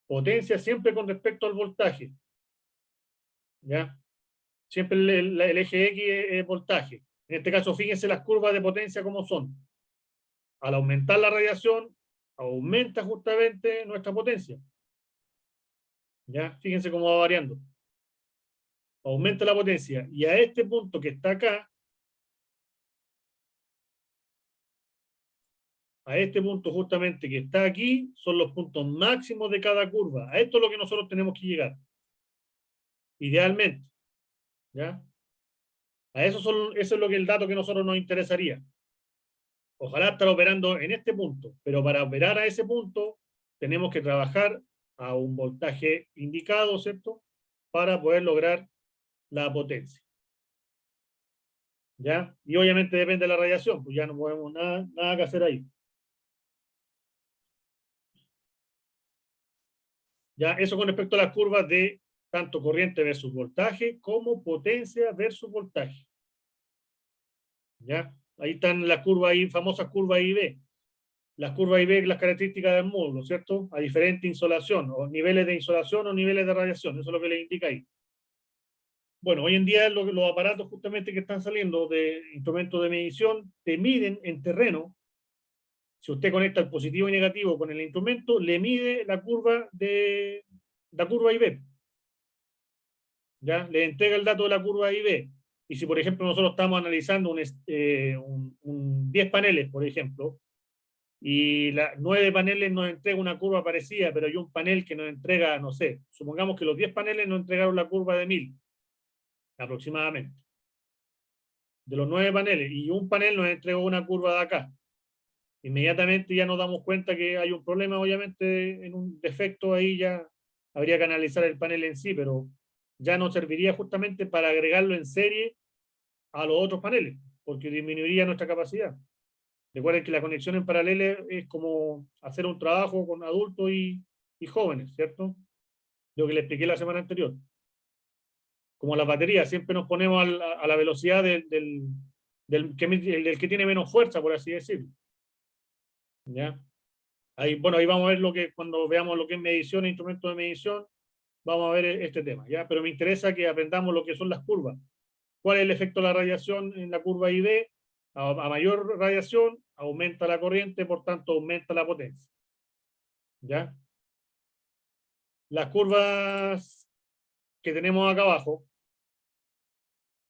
Potencia siempre con respecto al voltaje. ¿Ya? Siempre el eje X es voltaje. En este caso, fíjense las curvas de potencia como son. Al aumentar la radiación, aumenta justamente nuestra potencia. ¿Ya? Fíjense cómo va variando. Aumenta la potencia. Y a este punto que está acá, a este punto justamente que está aquí, son los puntos máximos de cada curva. A esto es lo que nosotros tenemos que llegar. Idealmente. ¿Ya? A eso es lo que el dato que a nosotros nos interesaría. Ojalá estar operando en este punto, pero para operar a ese punto tenemos que trabajar a un voltaje indicado, ¿cierto? Para poder lograr la potencia. ¿Ya? Y obviamente depende de la radiación, pues ya no podemos nada que hacer ahí. Ya, eso con respecto a las curvas de tanto corriente versus voltaje como potencia versus voltaje. ¿Ya? Ahí están las curvas ahí, famosas curvas I y B. las curvas IV, las características del módulo, ¿cierto? A diferente insolación, o niveles de insolación o niveles de radiación, eso es lo que les indica ahí. Bueno, hoy en día los aparatos justamente que están saliendo de instrumentos de medición te miden en terreno. Si usted conecta el positivo y negativo con el instrumento, le mide la curva IV. ¿Ya? Le entrega el dato de la curva IV. Y si, por ejemplo, nosotros estamos analizando un 10 paneles, por ejemplo, y 9 paneles nos entrega una curva parecida, pero hay un panel que nos entrega, no sé, supongamos que los 10 paneles nos entregaron la curva de 1000, aproximadamente. De los 9 paneles, y un panel nos entregó una curva de acá. Inmediatamente ya nos damos cuenta que hay un problema, obviamente, en un defecto ahí ya habría que analizar el panel en sí, pero ya nos serviría justamente para agregarlo en serie a los otros paneles, porque disminuiría nuestra capacidad. Recuerden que la conexión en paralelo es como hacer un trabajo con adultos y jóvenes, ¿cierto? Lo que le expliqué la semana anterior. Como las baterías, siempre nos ponemos a la velocidad del que tiene menos fuerza, por así decirlo. ¿Ya? Ahí, bueno, ahí vamos a ver cuando veamos lo que es medición e instrumentos de medición, vamos a ver este tema, ¿ya? Pero me interesa que aprendamos lo que son las curvas. ¿Cuál es el efecto de la radiación en la curva IV? A mayor radiación, aumenta la corriente, por tanto, aumenta la potencia. ¿Ya? Las curvas que tenemos acá abajo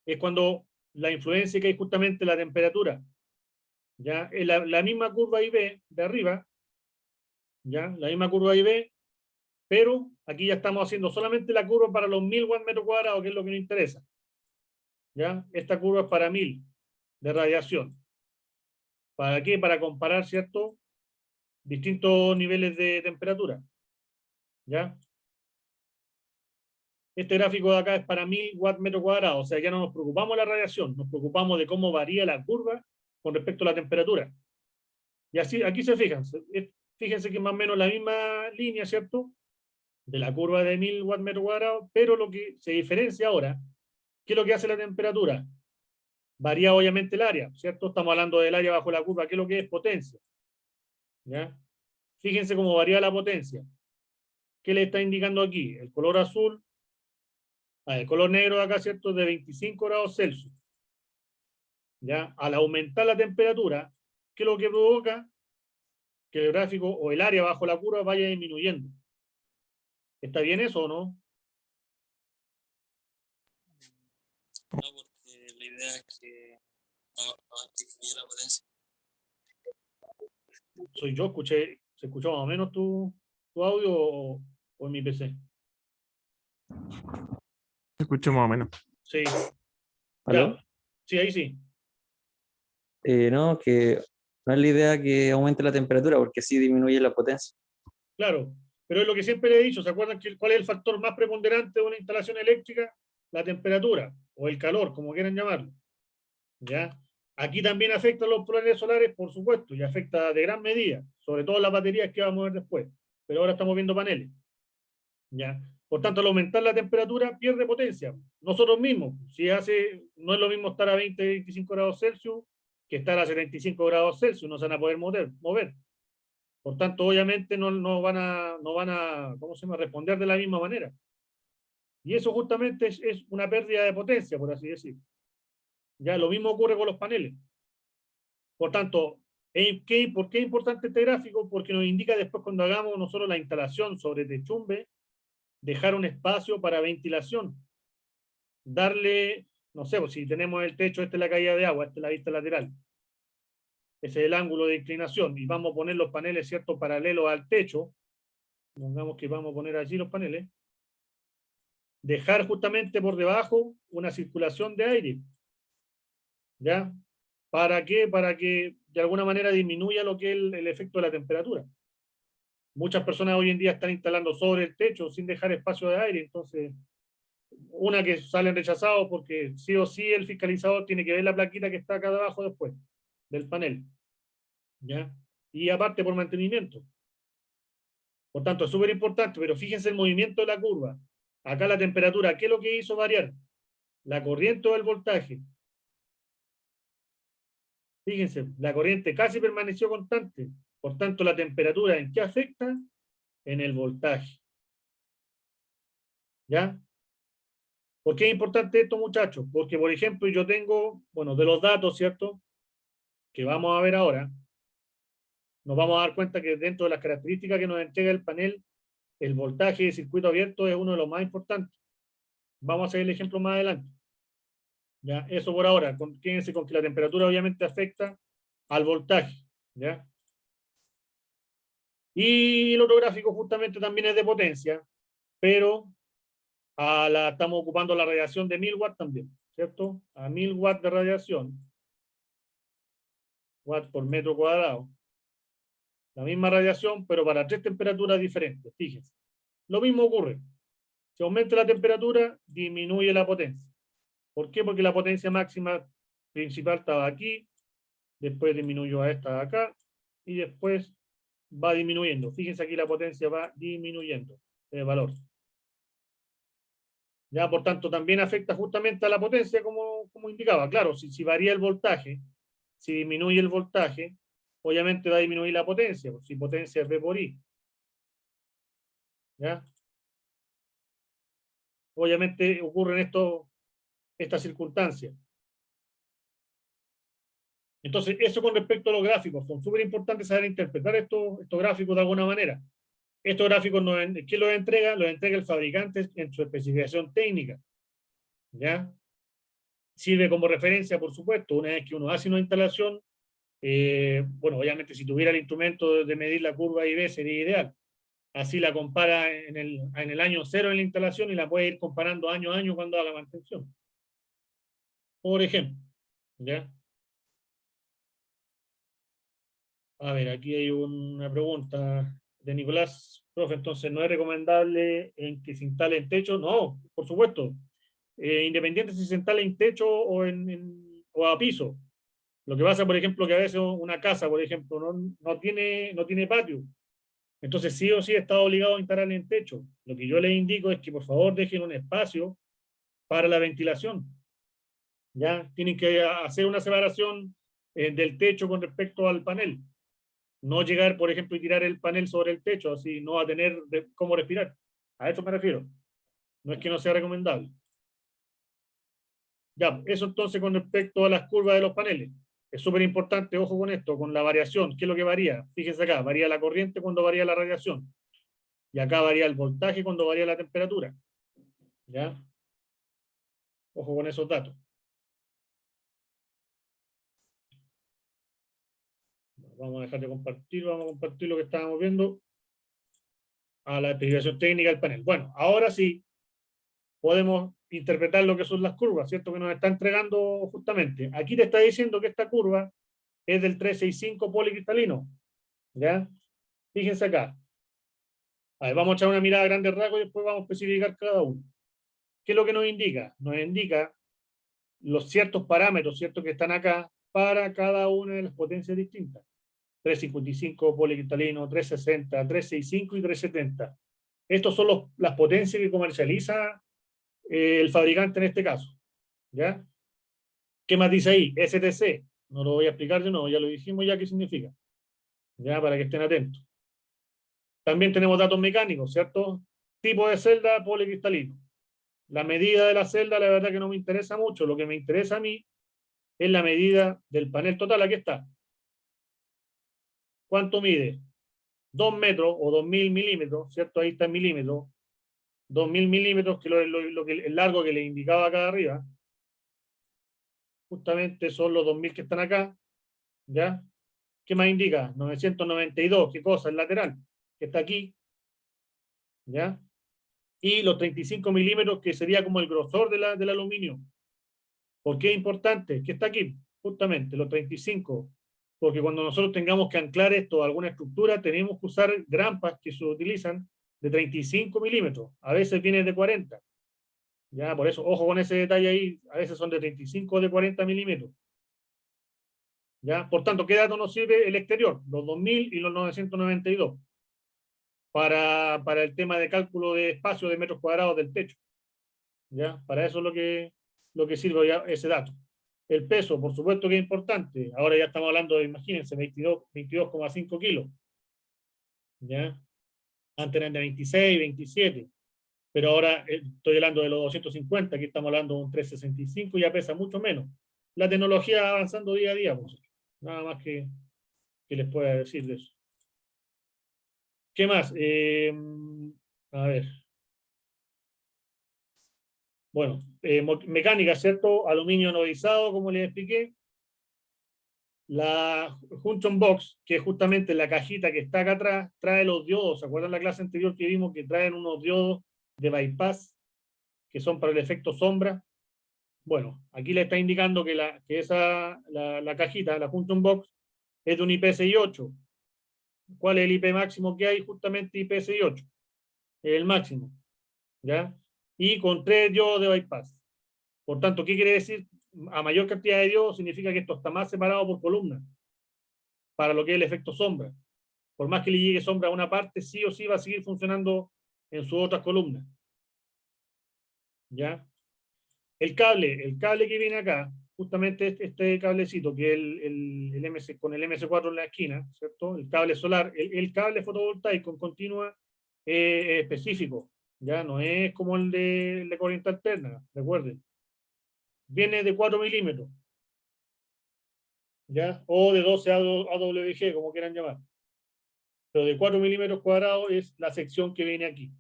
es cuando la influencia que hay justamente la temperatura. ¿Ya? La misma curva IV de arriba, ¿ya? La misma curva IV, pero aquí ya estamos haciendo solamente la curva para los 1000 watts metro cuadrado, que es lo que nos interesa. ¿Ya? Esta curva es para 1000 de radiación. ¿Para qué? Para comparar, ¿cierto? Distintos niveles de temperatura. ¿Ya? Este gráfico de acá es para 1000 watts metro cuadrado, o sea, ya no nos preocupamos de la radiación, nos preocupamos de cómo varía la curva con respecto a la temperatura. Y así, aquí se fijan, fíjense que más o menos la misma línea, ¿cierto? De la curva de 1000 watts metro cuadrado, pero lo que se diferencia ahora, ¿qué es lo que hace la temperatura? Varía obviamente el área, ¿cierto? Estamos hablando del área bajo la curva, ¿qué es lo que es potencia? ¿Ya? Fíjense cómo varía la potencia. ¿Qué le está indicando aquí? El color azul, el color negro de acá, ¿cierto? De 25 grados Celsius. ¿Ya? Al aumentar la temperatura, ¿qué es lo que provoca? Que el gráfico o el área bajo la curva vaya disminuyendo. ¿Está bien eso o no? No, porque la idea es que no disminuya la potencia. Soy yo, ¿se escuchó más o menos tu audio o en mi PC? Escucho más o menos. Sí, ¿Aló? ya. Sí, ahí sí. No, que no es la idea que aumente la temperatura, porque sí disminuye la potencia. Claro, pero es lo que siempre le he dicho, ¿se acuerdan cuál es el factor más preponderante de una instalación eléctrica? La temperatura, o el calor, como quieran llamarlo. ¿Ya? Aquí también afectan los paneles solares, por supuesto, y afecta de gran medida, sobre todo las baterías que vamos a ver después. Pero ahora estamos viendo paneles. ¿Ya? Por tanto, al aumentar la temperatura, pierde potencia. Nosotros mismos, no es lo mismo estar a 20, 25 grados Celsius que estar a 75 grados Celsius, no se van a poder mover. Por tanto, obviamente no van a ¿cómo se llama?, responder de la misma manera. Y eso justamente es una pérdida de potencia, por así decir. Ya lo mismo ocurre con los paneles. Por tanto, ¿por qué es importante este gráfico? Porque nos indica después cuando hagamos nosotros la instalación sobre techumbre, dejar un espacio para ventilación. Darle, no sé, pues si tenemos el techo, esta es la caída de agua, esta es la vista lateral. Ese es el ángulo de inclinación. Y vamos a poner los paneles, ¿cierto?, paralelos al techo. Pongamos que vamos a poner allí los paneles. Dejar justamente por debajo una circulación de aire. ¿Ya? ¿Para qué? Para que de alguna manera disminuya lo que es el efecto de la temperatura. Muchas personas hoy en día están instalando sobre el techo sin dejar espacio de aire, entonces una que salen rechazados porque sí o sí el fiscalizador tiene que ver la plaquita que está acá abajo después del panel. ¿Ya? Y aparte por mantenimiento. Por tanto, es súper importante, pero fíjense el movimiento de la curva. Acá la temperatura, ¿qué es lo que hizo variar? La corriente o el voltaje. Fíjense, la corriente casi permaneció constante. Por tanto, la temperatura, ¿en qué afecta? En el voltaje. ¿Ya? ¿Por qué es importante esto, muchachos? Porque, por ejemplo, yo tengo, bueno, de los datos, ¿cierto? Que vamos a ver ahora, nos vamos a dar cuenta que dentro de las características que nos entrega el panel, el voltaje de circuito abierto es uno de los más importantes. Vamos a hacer el ejemplo más adelante. ¿Ya? Eso por ahora. Quédense con que la temperatura obviamente afecta al voltaje. ¿Ya? Y el otro gráfico justamente también es de potencia, pero estamos ocupando la radiación de 1000 watts también, ¿cierto? A 1000 watts de radiación, watts por metro cuadrado. La misma radiación, pero para 3 temperaturas diferentes, fíjense. Lo mismo ocurre. Si aumenta la temperatura, disminuye la potencia. ¿Por qué? Porque la potencia máxima principal estaba aquí, después disminuyó a esta de acá, y después va disminuyendo. Fíjense aquí la potencia va disminuyendo de valor. Ya, por tanto, también afecta justamente a la potencia, como indicaba. Claro, si varía el voltaje, si disminuye el voltaje, obviamente va a disminuir la potencia, si potencia es V por I. ¿Ya? Obviamente ocurren estas circunstancias. Entonces, eso con respecto a los gráficos, son súper importantes saber interpretar estos gráficos de alguna manera. Estos gráficos, ¿quién los entrega? Los entrega el fabricante en su especificación técnica. ¿Ya? Sirve como referencia, por supuesto, una vez que uno hace una instalación, bueno, obviamente si tuviera el instrumento de medir la curva IB sería ideal. Así la compara en el año cero en la instalación y la puede ir comparando año a año cuando haga mantención. Por ejemplo, ¿ya? A ver, aquí hay una pregunta de Nicolás. Profe, entonces, ¿no es recomendable en que se instale en techo? No, por supuesto. Independiente si se instala en techo o a piso. Lo que pasa, por ejemplo, que a veces una casa, por ejemplo, no tiene patio. Entonces, sí o sí está obligado a instalar en techo. Lo que yo les indico es que por favor dejen un espacio para la ventilación. Ya tienen que hacer una separación del techo con respecto al panel. No llegar, por ejemplo, y tirar el panel sobre el techo, así no va a tener cómo respirar. A eso me refiero. No es que no sea recomendable. Ya, eso entonces con respecto a las curvas de los paneles. Es súper importante, ojo con esto, con la variación. ¿Qué es lo que varía? Fíjense acá, varía la corriente cuando varía la radiación. Y acá varía el voltaje cuando varía la temperatura. ¿Ya? Ojo con esos datos. Vamos a dejar de compartir, vamos a compartir lo que estábamos viendo a la explicación técnica del panel. Bueno, ahora sí podemos interpretar lo que son las curvas, ¿cierto? Que nos está entregando justamente. Aquí te está diciendo que esta curva es del 365 policristalino. ¿Ya? Fíjense acá. A ver, vamos a echar una mirada a grandes rasgos y después vamos a especificar cada uno. ¿Qué es lo que nos indica? Nos indica los ciertos parámetros, ¿cierto? Que están acá para cada una de las potencias distintas. 355 policristalino, 360, 365 y 370. Estos son las potencias que comercializa el fabricante en este caso. ¿Ya? ¿Qué más dice ahí? STC. No lo voy a explicar de nuevo, ya lo dijimos ya qué significa. Ya, para que estén atentos. También tenemos datos mecánicos, ¿cierto? Tipo de celda policristalino. La medida de la celda, la verdad que no me interesa mucho. Lo que me interesa a mí es la medida del panel total. Aquí está. ¿Cuánto mide? 2 metros o 2000 milímetros, ¿cierto? Ahí está en milímetros. 2000 milímetros, que el largo que le indicaba acá arriba. Justamente son los 2000 que están acá. ¿Ya? ¿Qué más indica? 992. ¿Qué cosa? El lateral, que está aquí. ¿Ya? Y los 35 milímetros, que sería como el grosor del aluminio. ¿Por qué es importante? ¿Qué está aquí? Justamente, los 35. Porque cuando nosotros tengamos que anclar esto a alguna estructura, tenemos que usar grampas que se utilizan de 35 milímetros. A veces viene de 40. Ya, por eso, ojo con ese detalle ahí. A veces son de 35 o de 40 milímetros. Ya, por tanto, ¿qué dato nos sirve el exterior? Los 2000 y los 992. Para el tema de cálculo de espacio de metros cuadrados del techo. ¿Ya? Para eso es lo que sirve ya ese dato. El peso, por supuesto que es importante. Ahora ya estamos hablando de, imagínense, 22,5 kilos. ¿Ya? Antes eran de 26, 27. Pero ahora estoy hablando de los 250, aquí estamos hablando de un 365, ya pesa mucho menos. La tecnología va avanzando día a día, pues. Nada más que les pueda decir de eso. ¿Qué más? A ver. Bueno, mecánica, ¿cierto? Aluminio anodizado, como les expliqué. La Junction Box, que es justamente la cajita que está acá atrás, trae los diodos. ¿Se acuerdan la clase anterior que vimos que traen unos diodos de bypass que son para el efecto sombra? Bueno, aquí le está indicando que la cajita, la Junction Box, es de un IP68. ¿Cuál es el IP máximo que hay? Justamente IP68. Es el máximo. ¿Ya? Y con 3 diodos de bypass. Por tanto, ¿qué quiere decir? A mayor cantidad de diodos significa que esto está más separado por columna para lo que es el efecto sombra. Por más que le llegue sombra a una parte, sí o sí va a seguir funcionando en sus otras columnas. ¿Ya? El cable que viene acá, justamente este cablecito, que es el MC, con el MC4 en la esquina, ¿cierto? El cable solar, el cable fotovoltaico en continua específico, ¿ya? No es como el de corriente alterna, recuerden. Viene de 4 milímetros, ¿ya? O de 12 AWG, como quieran llamar. Pero de 4 milímetros cuadrados es la sección que viene aquí,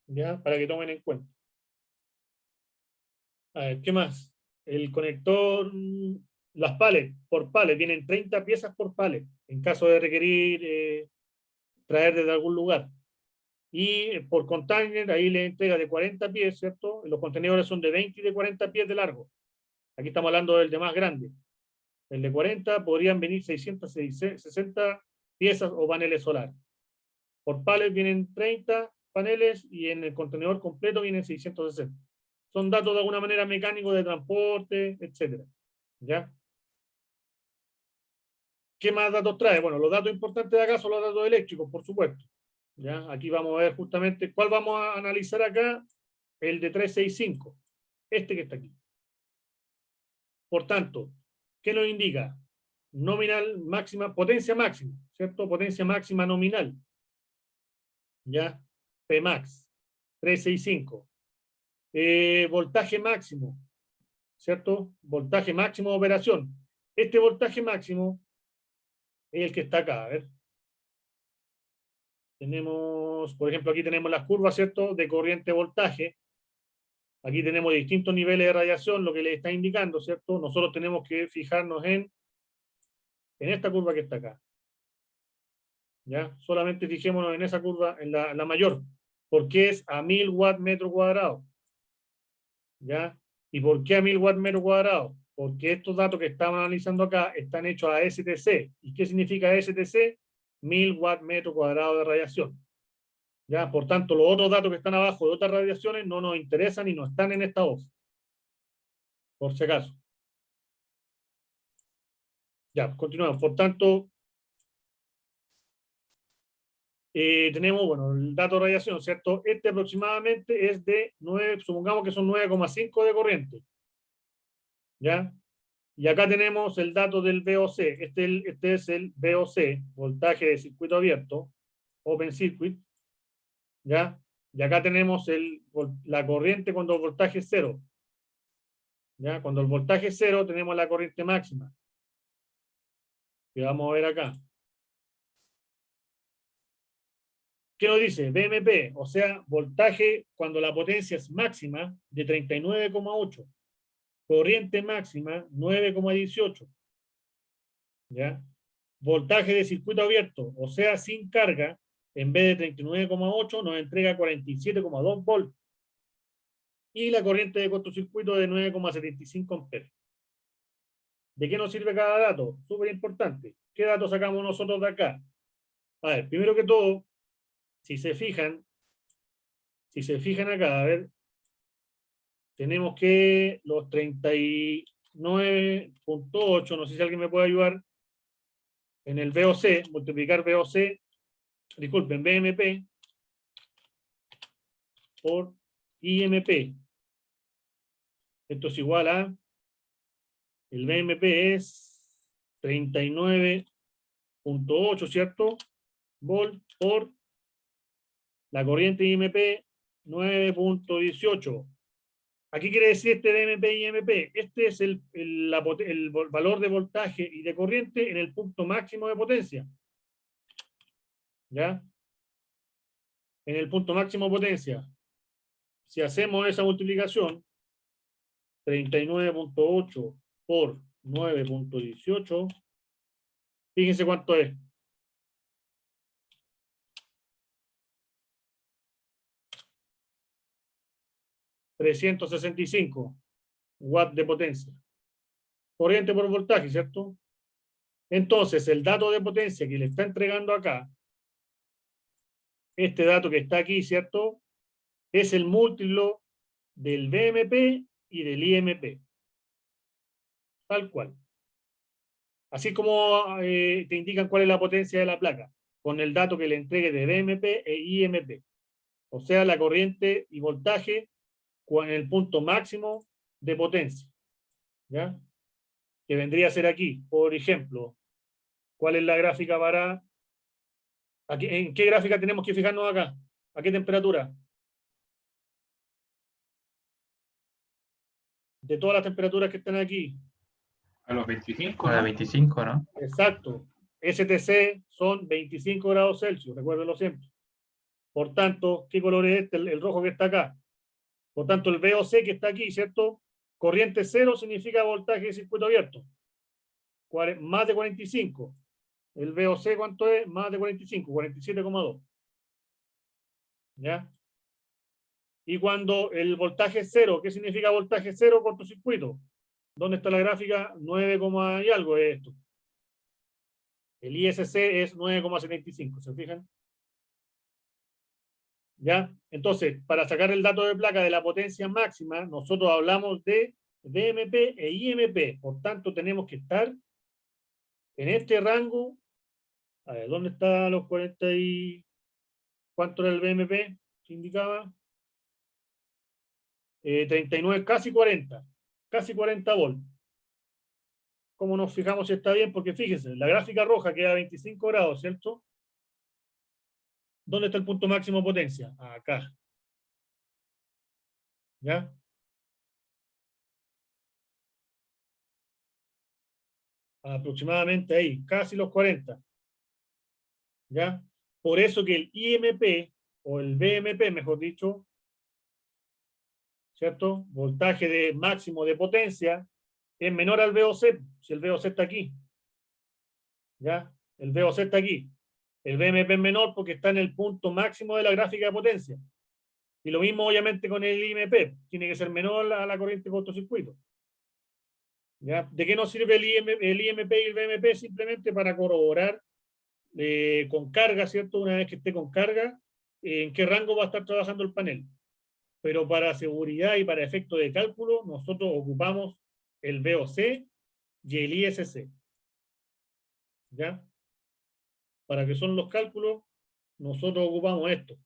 ¿ya? Para que tomen en cuenta. A ver, ¿qué más? El conector, las pallets, por pallet, vienen 30 piezas por pallet, en caso de requerir traer desde algún lugar. Y por container, ahí le entrega de 40 pies, ¿cierto? Los contenedores son de 20 y de 40 pies de largo. Aquí estamos hablando del de más grande. El de 40 podrían venir 660 piezas o paneles solares. Por pallet vienen 30 paneles y en el contenedor completo vienen 660. Son datos de alguna manera mecánicos de transporte, etcétera. ¿Ya? ¿Qué más datos trae? Bueno, los datos importantes de acá son los datos eléctricos, por supuesto. ¿Ya? Aquí vamos a ver justamente cuál vamos a analizar acá, el de 365, este que está aquí. Por tanto, ¿qué nos indica? Nominal máxima, potencia máxima, ¿cierto? Potencia máxima nominal. ¿Ya? Pmax, 365. Voltaje máximo, ¿cierto? Voltaje máximo de operación. Este voltaje máximo es el que está acá, a ver. Tenemos, por ejemplo, aquí tenemos las curvas, ¿cierto? De corriente voltaje. Aquí tenemos distintos niveles de radiación, lo que le está indicando, ¿cierto? Nosotros tenemos que fijarnos en esta curva que está acá. ¿Ya? Solamente fijémonos en esa curva, en la mayor, porque es a 1000 watts metro cuadrado. ¿Ya? ¿Y por qué a 1000 watts metro cuadrado? Porque estos datos que estamos analizando acá están hechos a STC. ¿Y qué significa STC? 1000 watts metro cuadrado de radiación. ¿Ya? Por tanto, los otros datos que están abajo de otras radiaciones no nos interesan y no están en esta hoja. Por si acaso. Ya, continuamos. Por tanto, tenemos, bueno, el dato de radiación, ¿cierto? Este aproximadamente es de 9, supongamos que son 9,5 de corriente. ¿Ya? Y acá tenemos el dato del VOC. Este es el VOC, voltaje de circuito abierto, Open Circuit. ¿Ya? Y acá tenemos la corriente cuando el voltaje es cero. ¿Ya? Cuando el voltaje es cero, tenemos la corriente máxima. Que vamos a ver acá. ¿Qué nos dice? BMP, o sea, voltaje cuando la potencia es máxima de 39,8. Corriente máxima 9,18. ¿Ya? Voltaje de circuito abierto, o sea, sin carga, en vez de 39,8 nos entrega 47,2 volts. Y la corriente de cortocircuito de 9,75 amperes. ¿De qué nos sirve cada dato? Súper importante. ¿Qué datos sacamos nosotros de acá? A ver, primero que todo, si se fijan acá, a ver, tenemos que los 39,8, no sé si alguien me puede ayudar, en el VOC, multiplicar VOC, disculpen, BMP por IMP. Esto es igual a El VMP es 39.8, ¿cierto? Volt por la corriente IMP 9.18. Aquí quiere decir este VMP y IMP. Este es el valor de voltaje y de corriente en el punto máximo de potencia. ¿Ya? En el punto máximo de potencia. Si hacemos esa multiplicación, 39.8 por 9.18, fíjense cuánto es. 365 watts de potencia. Corriente por voltaje, ¿cierto? Entonces, el dato de potencia que le está entregando acá, este dato que está aquí, ¿cierto? Es el múltiplo del VMP y del IMP. Tal cual. Así como te indican cuál es la potencia de la placa, con el dato que le entregue de VMP e IMP. O sea, la corriente y voltaje con el punto máximo de potencia. ¿Ya? Que vendría a ser aquí. Por ejemplo, ¿cuál es la gráfica para... Aquí, ¿en qué gráfica tenemos que fijarnos acá? ¿A qué temperatura? De todas las temperaturas que están aquí. A los 25, Con la ¿no? 25, ¿no? Exacto. STC son 25 grados Celsius, recuérdenlo siempre. Por tanto, ¿qué color es este? El rojo que está acá. Por tanto, el VOC que está aquí, ¿cierto? Corriente cero significa voltaje de circuito abierto. Más de 45. El VOC, ¿cuánto es? Más de 45, 47,2. ¿Ya? Y cuando el voltaje es cero, ¿qué significa voltaje cero? Cortocircuito. ¿Dónde está la gráfica? 9, y algo es esto. El ISC es 9,75, ¿se fijan? ¿Ya? Entonces, para sacar el dato de placa de la potencia máxima, nosotros hablamos de VMP e IMP. Por tanto, tenemos que estar en este rango. A ver, ¿dónde están los 40 y... ¿Cuánto era el VMP que indicaba? 39, casi 40. Casi 40 volts. ¿Cómo nos fijamos si está bien? Porque fíjense, la gráfica roja queda a 25 grados, ¿cierto? ¿Dónde está el punto máximo de potencia? Acá. ¿Ya? Aproximadamente ahí, casi los 40. ¿Ya? Por eso que el IMP, o el VMP, mejor dicho, ¿cierto? Voltaje de máximo de potencia, es menor al VOC, si el VOC está aquí. ¿Ya? El VOC está aquí. El VMP es menor porque está en el punto máximo de la gráfica de potencia. Y lo mismo, obviamente, con el IMP. Tiene que ser menor a la corriente de cortocircuito. ¿Ya? ¿De qué nos sirve el IMP y el VMP? Simplemente para corroborar con carga, ¿cierto? Una vez que esté con carga, en qué rango va a estar trabajando el panel. Pero para seguridad y para efecto de cálculo, nosotros ocupamos el VOC y el ISC. ¿Ya? Para que son los cálculos, nosotros ocupamos esto.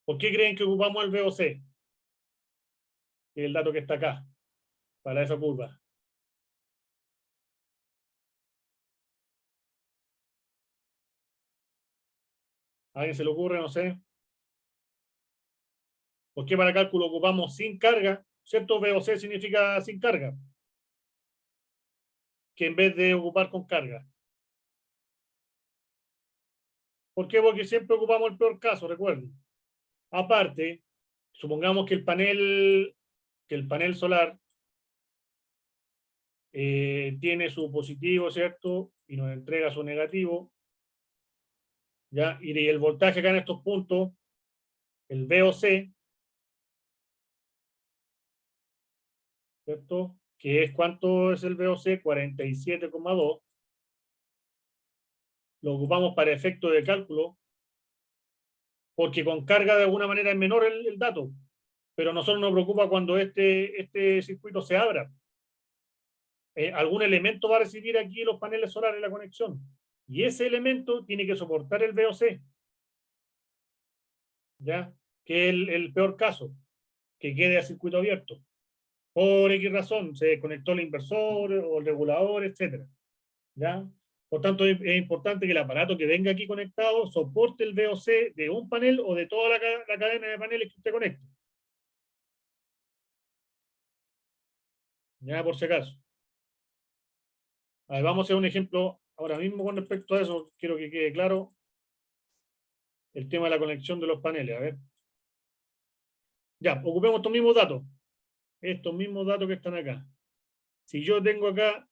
¿Por qué creen que ocupamos el VOC? Que es el dato que está acá, para esa curva. ¿A alguien se le ocurre? No sé. ¿Por qué para cálculo ocupamos sin carga? ¿Cierto? VOC significa sin carga. Que en vez de ocupar con carga. ¿Por qué? Porque siempre ocupamos el peor caso, recuerden. Aparte, supongamos que el panel solar tiene su positivo, ¿cierto? Y nos entrega su negativo. ¿Ya? Y el voltaje acá en estos puntos, el VOC, ¿cierto? Que es, ¿cuánto es el VOC? 47,2. Lo ocupamos para efecto de cálculo, porque con carga de alguna manera es menor el dato, pero a nosotros nos preocupa cuando este circuito se abra. Algún elemento va a recibir aquí los paneles solares, la conexión, y ese elemento tiene que soportar el VOC, ¿ya? Que es el peor caso, que quede a circuito abierto. Por X razón, se desconectó el inversor o el regulador, etcétera. ¿Ya? Por tanto, es importante que el aparato que venga aquí conectado soporte el VOC de un panel o de toda la cadena de paneles que usted conecte. Ya, por si acaso. A ver, vamos a hacer un ejemplo ahora mismo con respecto a eso. Quiero que quede claro el tema de la conexión de los paneles. A ver. Ya, ocupemos estos mismos datos. Estos mismos datos que están acá. Si yo tengo acá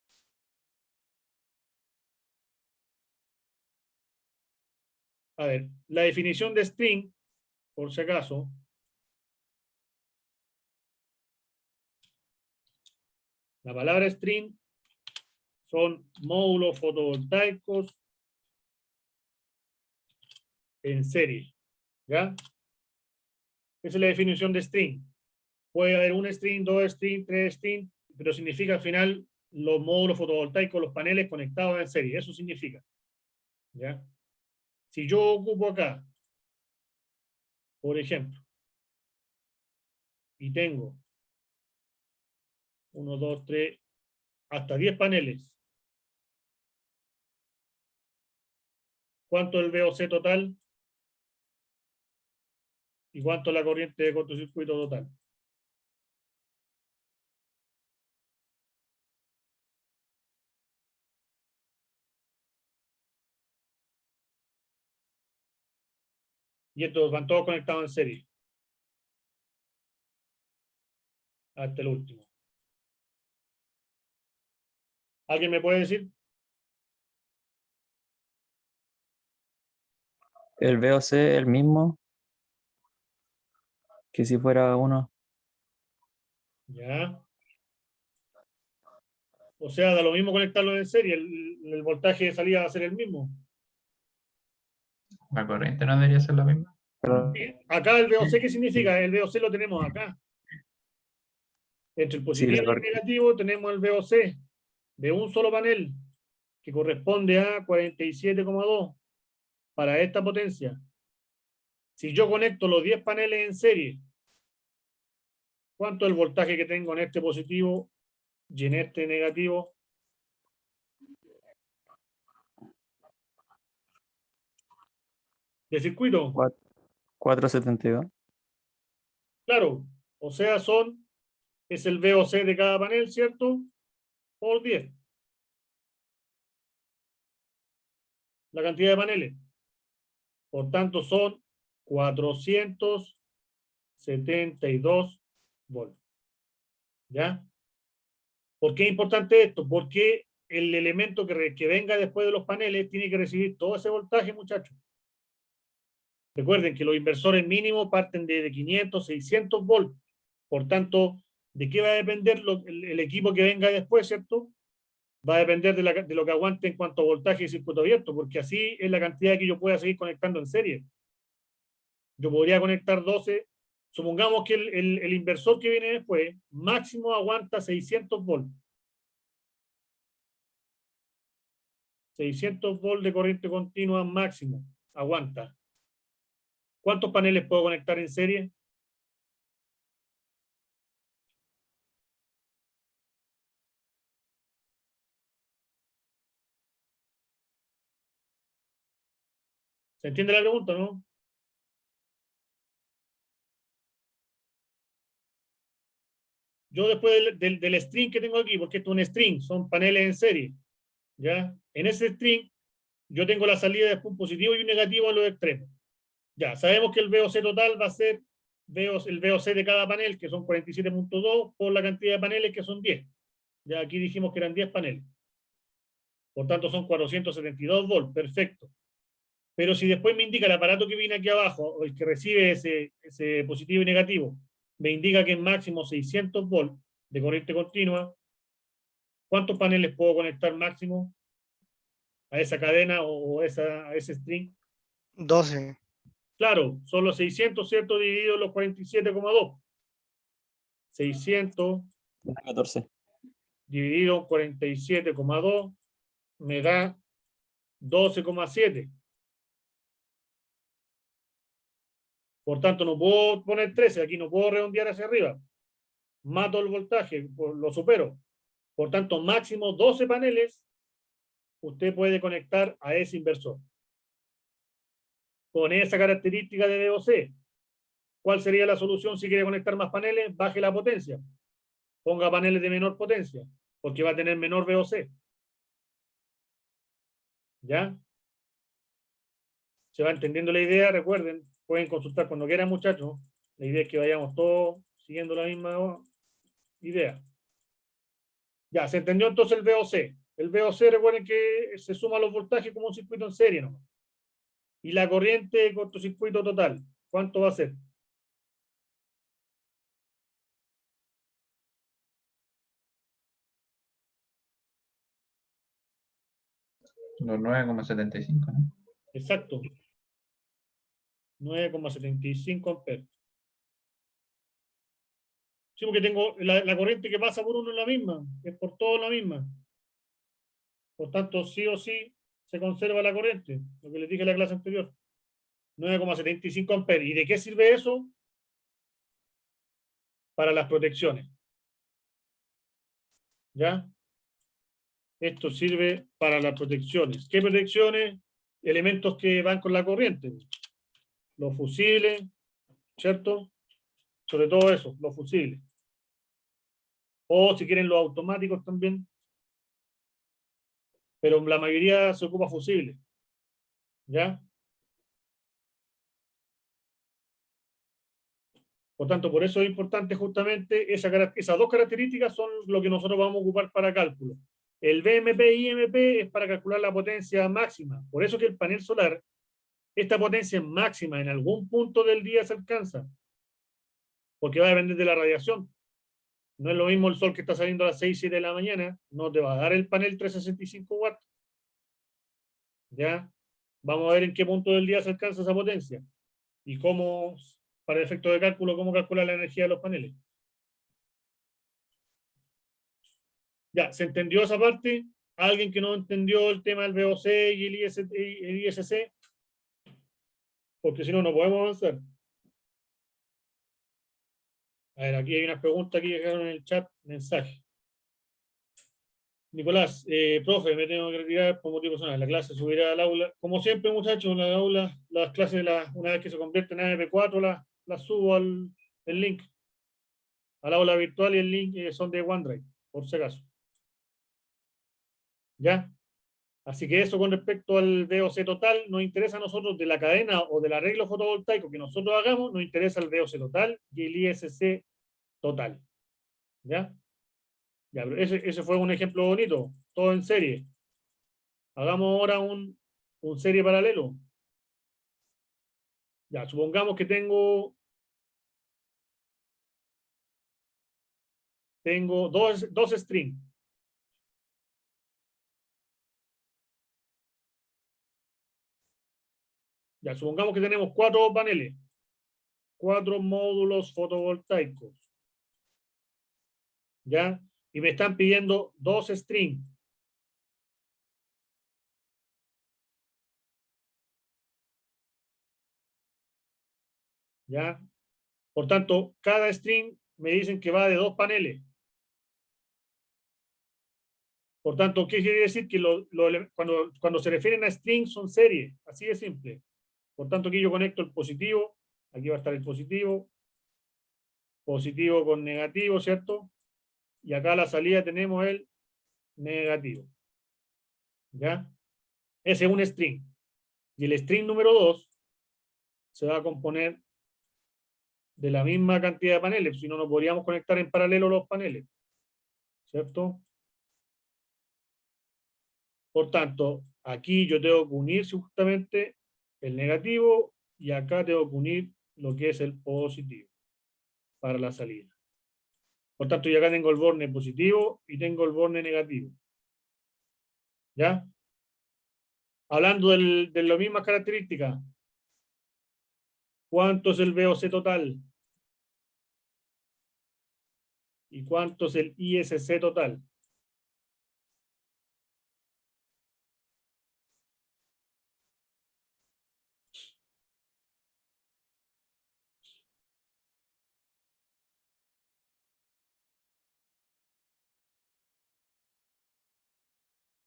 a ver, la definición de string, por si acaso, la palabra string son módulos fotovoltaicos en serie. ¿Ya? Esa es la definición de string. Puede haber un string, dos string, tres string, pero significa al final los módulos fotovoltaicos, los paneles conectados en serie. Eso significa. ¿Ya? Si yo ocupo acá, por ejemplo, y tengo 1, 2, 3, hasta 10 paneles, ¿cuánto es el VOC total? ¿Y cuánto es la corriente de cortocircuito total? Y estos van todos conectados en serie. Hasta el último. ¿Alguien me puede decir? El VOC es el mismo que si fuera uno. Ya. O sea, da lo mismo conectarlo en serie. El voltaje de salida va a ser el mismo. La corriente no debería ser la misma. Acá el VOC, ¿qué significa? El VOC lo tenemos acá. Entre el Sí, positivo y el negativo tenemos el VOC de un solo panel que corresponde a 47,2 para esta potencia. Si yo conecto los 10 paneles en serie, ¿cuánto es el voltaje que tengo en este positivo y en este negativo? De circuito. 472. Claro, o sea, es el VOC de cada panel, ¿cierto? Por 10. La cantidad de paneles. Por tanto, son 472 volts. ¿Ya? ¿Por qué es importante esto? Porque el elemento que venga después de los paneles tiene que recibir todo ese voltaje, muchachos. Recuerden que los inversores mínimos parten de 500, 600 volts. Por tanto, ¿de qué va a depender el equipo que venga después, cierto? Va a depender de lo que aguante en cuanto a voltaje y circuito abierto, porque así es la cantidad que yo pueda seguir conectando en serie. Yo podría conectar 12. Supongamos que el inversor que viene después máximo aguanta 600 volts. 600 volts de corriente continua máximo aguanta. ¿Cuántos paneles puedo conectar en serie? ¿Se entiende la pregunta, no? Yo después del string que tengo aquí, porque esto es un string, son paneles en serie, ¿ya? En ese string yo tengo la salida de un positivo y un negativo a los extremos. Ya, sabemos que el VOC total va a ser el VOC de cada panel, que son 47,2, por la cantidad de paneles, que son 10. Ya aquí dijimos que eran 10 paneles. Por tanto, son 472 volts, perfecto. Pero si después me indica el aparato que viene aquí abajo, o el que recibe ese positivo y negativo, me indica que es máximo 600 volts de corriente continua, ¿cuántos paneles puedo conectar máximo a esa cadena o a ese string? 12. Claro, son los 600, ¿cierto? Dividido en los 47,2. 600 14. dividido en 47,2 me da 12,7. Por tanto, no puedo poner 13, aquí no puedo redondear hacia arriba. mato el voltaje, lo supero. Por tanto, máximo 12 paneles usted puede conectar a ese inversor. Con esa característica de VOC. ¿Cuál sería la solución si quiere conectar más paneles? Baje la potencia. Ponga paneles de menor potencia, porque va a tener menor VOC. ¿Ya? ¿Se va entendiendo la idea? Recuerden, pueden consultar cuando quieran, muchachos. La idea es que vayamos todos siguiendo la misma idea. Ya, ¿se entendió entonces el VOC? El VOC, recuerden que se suma los voltajes como un circuito en serie, ¿no? Y la corriente de cortocircuito total, ¿cuánto va a ser? Los 9,75, ¿no? Exacto. 9,75 amperes. Sí, porque tengo la corriente que pasa por uno es la misma, es por todo la misma. Por tanto, sí o sí se conserva la corriente, lo que les dije en la clase anterior. 9,75 amperes. ¿Y de qué sirve eso? Para las protecciones. ¿Ya? Esto sirve para las protecciones. ¿Qué protecciones? Elementos que van con la corriente. Los fusibles, ¿cierto? Sobre todo eso, los fusibles. O si quieren los automáticos también. Pero la mayoría se ocupa fusibles. ¿Ya? Por tanto, por eso es importante justamente esas dos características son lo que nosotros vamos a ocupar para cálculo. El BMP y IMP es para calcular la potencia máxima. Por eso que el panel solar, esta potencia máxima en algún punto del día se alcanza. Porque va a depender de la radiación. No es lo mismo el sol que está saliendo a las 6, 7 de la mañana, no te va a dar el panel 365 watts. ¿Ya? Vamos a ver en qué punto del día se alcanza esa potencia. Y cómo, para el efecto de cálculo, cómo calcular la energía de los paneles. Ya, ¿se entendió esa parte? ¿Alguien que no entendió el tema del VOC y el ISC? Porque si no, no podemos avanzar. A ver, aquí hay unas preguntas que llegaron en el chat, mensaje. Nicolás, profe, me tengo que retirar por motivo personal. La clase subirá al aula. Como siempre, muchachos, la aula, las clases, una vez que se convierten en MP4, las subo el link al aula virtual y el link son de OneDrive, por si acaso. ¿Ya? Así que eso con respecto al VOC total, nos interesa a nosotros de la cadena o del arreglo fotovoltaico que nosotros hagamos, nos interesa el VOC total y el ISC total. ¿Ya? Ya, pero ese fue un ejemplo bonito, todo en serie. Hagamos ahora un serie paralelo. Ya, supongamos que tengo dos strings. Ya, supongamos que tenemos 4 paneles, 4 módulos fotovoltaicos. ¿Ya? Y me están pidiendo 2 strings. ¿Ya? Por tanto, cada string me dicen que va de 2 paneles. Por tanto, ¿qué quiere decir? Que cuando se refieren a strings son series, así de simple. Por tanto, aquí yo conecto el positivo, aquí va a estar el positivo con negativo, ¿cierto? Y acá a la salida tenemos el negativo. ¿Ya? Ese es un string. Y el string número 2 se va a componer de la misma cantidad de paneles, si no, no podríamos conectar en paralelo los paneles. ¿Cierto? Por tanto, aquí yo tengo que unir justamente el negativo y acá tengo que unir lo que es el positivo para la salida. Por tanto, yo acá tengo el borne positivo y tengo el borne negativo. ¿Ya? Hablando de las mismas características, ¿cuánto es el VOC total? ¿Y cuánto es el ISC total?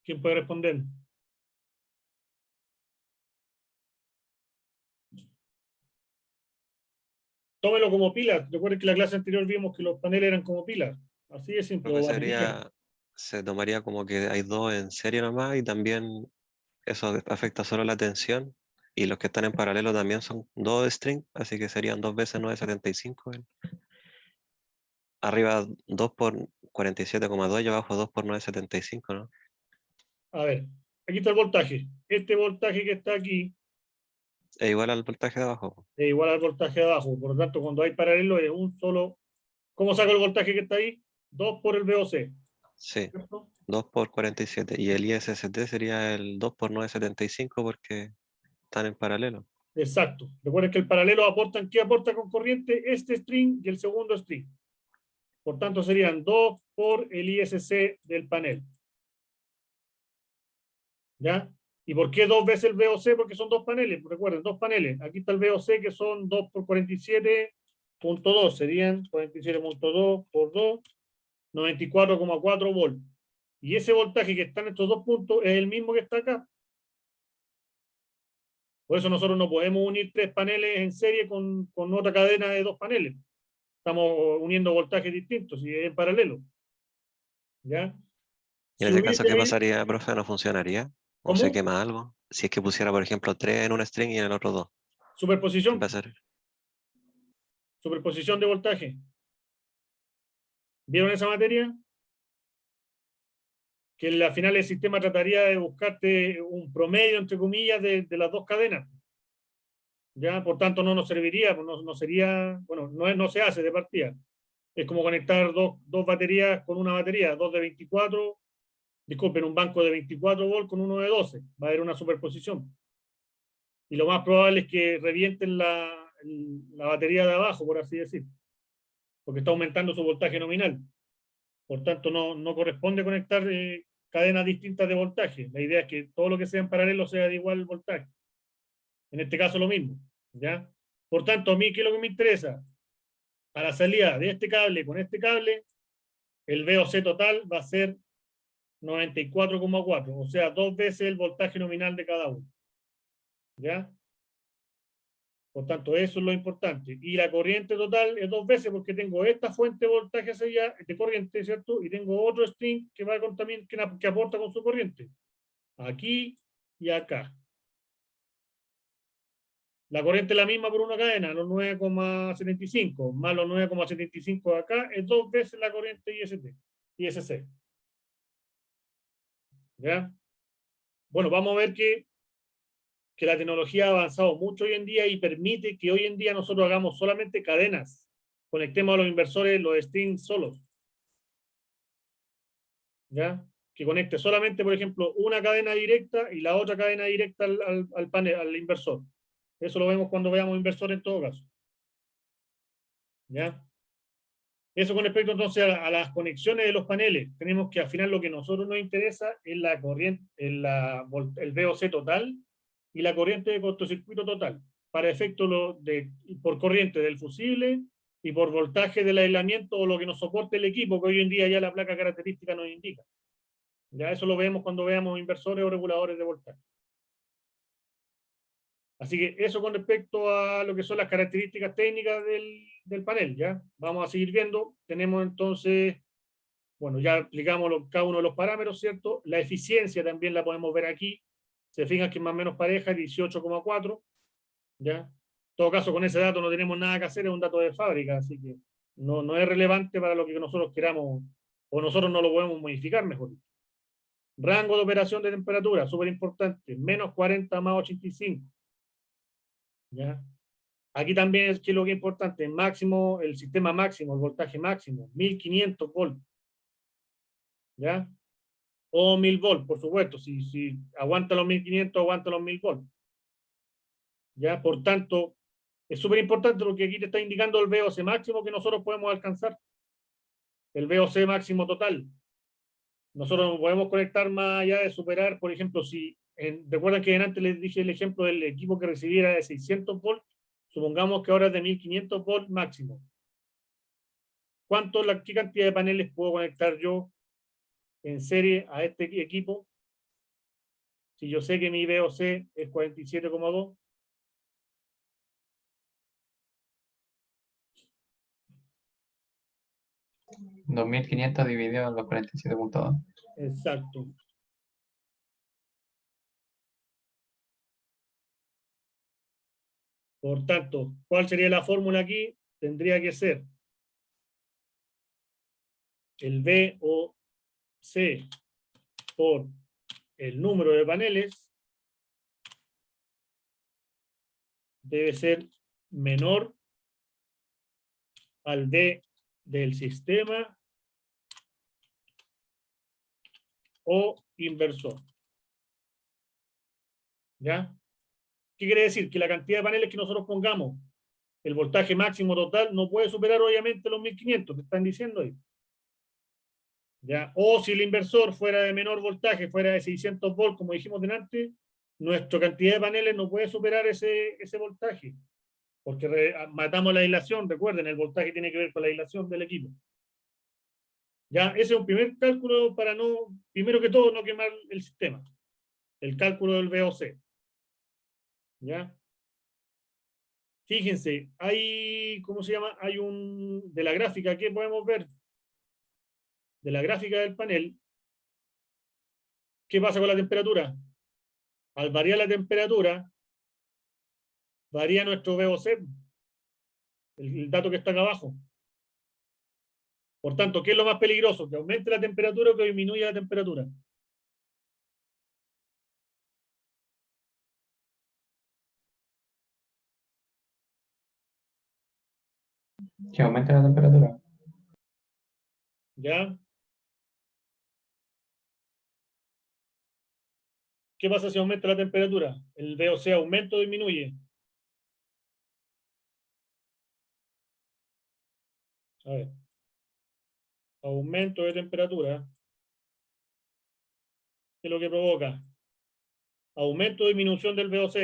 ¿Quién puede responder? Tómelo como pilas. Recuerden que en la clase anterior vimos que los paneles eran como pilas. Así de simple. Lo que O batería. sería, se tomaría como que hay dos en serie nomás y también eso afecta solo la tensión y los que están en paralelo también son dos de string, así que serían 2 veces 975. Arriba 2 por 47,2 y abajo 2 por 975, ¿no? A ver, aquí está el voltaje. Este voltaje que está aquí Es igual al voltaje de abajo. es igual al voltaje de abajo. Por lo tanto, cuando hay paralelo es un solo. ¿Cómo saco el voltaje que está ahí? 2 por el VOC. Sí, ¿Cierto? 2 por 47. Y el ISST sería el 2 por 975 porque están en paralelo. Exacto. Recuerden que el paralelo aportan, ¿qué aporta con corriente? Este string y el segundo string. Por tanto, serían 2 por el ISC del panel. ¿Ya? ¿Y por qué 2 veces el VOC? Porque son dos paneles. Recuerden, dos paneles. Aquí está el VOC que son 2 por 47.2. Serían 47.2 por 2, 94,4 volts. Y ese voltaje que está en estos dos puntos es el mismo que está acá. Por eso nosotros no podemos unir tres paneles en serie con otra cadena de dos paneles. Estamos uniendo voltajes distintos y es en paralelo. ¿Ya? Y en Si ese caso, ¿qué hubiese- pasaría, profe? ¿No funcionaría? ¿O ¿Cómo? se quema algo? Si es que pusiera, por ejemplo, 3 en un string y en el otro 2. ¿Qué Superposición. pasaría? Superposición de voltaje. ¿Vieron esa materia? Que al final el sistema trataría de buscarte un promedio, entre comillas, de las dos cadenas. ¿Ya? Por tanto, no nos serviría, pues no sería, bueno, no se hace de partida. Es como conectar dos baterías con una batería, dos de 24, disculpen, un banco de 24 volts con uno de 12. Va a haber una superposición. Y lo más probable es que revienten la batería de abajo, por así decir, porque está aumentando su voltaje nominal. Por tanto, no corresponde conectar cadenas distintas de voltaje. La idea es que todo lo que sea en paralelo sea de igual voltaje. En este caso lo mismo. ¿Ya? Por tanto, a mí, ¿qué es lo que me interesa? A la salida de este cable con este cable, el VOC total va a ser 94,4, o sea, 2 veces el voltaje nominal de cada uno. ¿Ya? Por tanto, eso es lo importante. Y la corriente total es 2 veces porque tengo esta fuente de voltaje hacia allá, de corriente, ¿cierto? Y tengo otro string que va con también, que aporta con su corriente. Aquí y acá. La corriente es la misma por una cadena, los 9,75, más los 9,75 de acá, es 2 veces la corriente ISC. ¿Ya? Bueno, vamos a ver que la tecnología ha avanzado mucho hoy en día y permite que hoy en día nosotros hagamos solamente cadenas. Conectemos a los inversores los strings solos. ¿Ya? Que conecte solamente, por ejemplo, una cadena directa y la otra cadena directa al panel, al inversor. Eso lo vemos cuando veamos inversor en todo caso. ¿Ya? Eso con respecto entonces a las conexiones de los paneles. Tenemos que al final lo que a nosotros nos interesa es la corriente, el VOC total y la corriente de cortocircuito total, para efecto por corriente del fusible y por voltaje del aislamiento o lo que nos soporte el equipo, que hoy en día ya la placa característica nos indica. Ya eso lo vemos cuando veamos inversores o reguladores de voltaje. Así que eso con respecto a lo que son las características técnicas del panel, ¿ya? Vamos a seguir viendo. Tenemos entonces, bueno, ya aplicamos cada uno de los parámetros, ¿cierto? La eficiencia también la podemos ver aquí. Se fijan que es más o menos pareja, 18,4, ¿ya? En todo caso, con ese dato no tenemos nada que hacer, es un dato de fábrica, así que no es relevante para lo que nosotros queramos, o nosotros no lo podemos modificar, mejor. Rango de operación de temperatura, súper importante, menos 40 más 85. ¿Ya? Aquí también es que lo que es importante, máximo, el sistema máximo, el voltaje máximo, 1500 volts. ¿Ya? O 1000 volts, por supuesto. Si aguanta los 1500, aguanta los 1000 volts. ¿Ya? Por tanto, es súper importante lo que aquí te está indicando el VOC máximo que nosotros podemos alcanzar. El VOC máximo total. Nosotros no podemos conectar más allá de superar, por ejemplo, recuerdan que antes les dije el ejemplo del equipo que recibiera de 600 volts, supongamos que ahora es de 1500 volts máximo. ¿Qué cantidad de paneles puedo conectar yo en serie a este equipo Si yo sé que mi VOC es 47,2, 2500 dividido en los 47,2. exacto. Por tanto, ¿cuál sería la fórmula aquí? Tendría que ser el VOC por el número de paneles debe ser menor al D del sistema o inversor. ¿Ya? ¿Qué quiere decir? Que la cantidad de paneles que nosotros pongamos, el voltaje máximo total, no puede superar obviamente los 1500, te están diciendo ahí. ¿Ya? O si el inversor fuera de menor voltaje, fuera de 600 volts, como dijimos delante, nuestra cantidad de paneles no puede superar ese voltaje, porque matamos la aislación, recuerden, el voltaje tiene que ver con la aislación del equipo. Ya, ese es un primer cálculo para no, primero que todo, no quemar el sistema. El cálculo del VOC. ¿Ya? Fíjense, hay, ¿cómo se llama? Hay un, de la gráfica, ¿qué podemos ver? De la gráfica del panel, ¿qué pasa con la temperatura? Al variar la temperatura, varía nuestro VOC, el dato que está acá abajo. Por tanto, ¿qué es lo más peligroso? ¿Que aumente la temperatura o que disminuya la temperatura? Que aumente la temperatura. ¿Ya? ¿Qué pasa si aumenta la temperatura? ¿El VOC aumenta o disminuye? A ver. Aumento de temperatura. ¿Qué es lo que provoca? Aumento o disminución del VOC.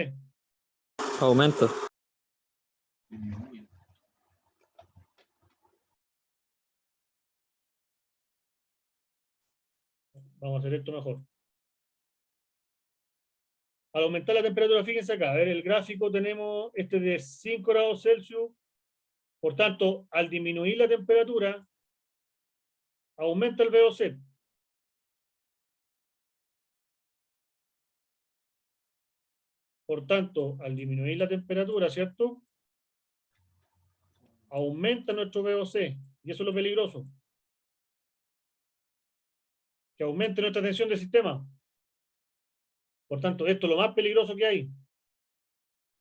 Aumento. Vamos a hacer esto mejor. Al aumentar la temperatura, fíjense acá, a ver, el gráfico tenemos este de 5 grados Celsius. Por tanto, al disminuir la temperatura, aumenta el VOC. Por tanto, al disminuir la temperatura, ¿cierto? Aumenta nuestro VOC. Y eso es lo peligroso. Que aumente nuestra tensión del sistema. Por tanto, esto es lo más peligroso que hay.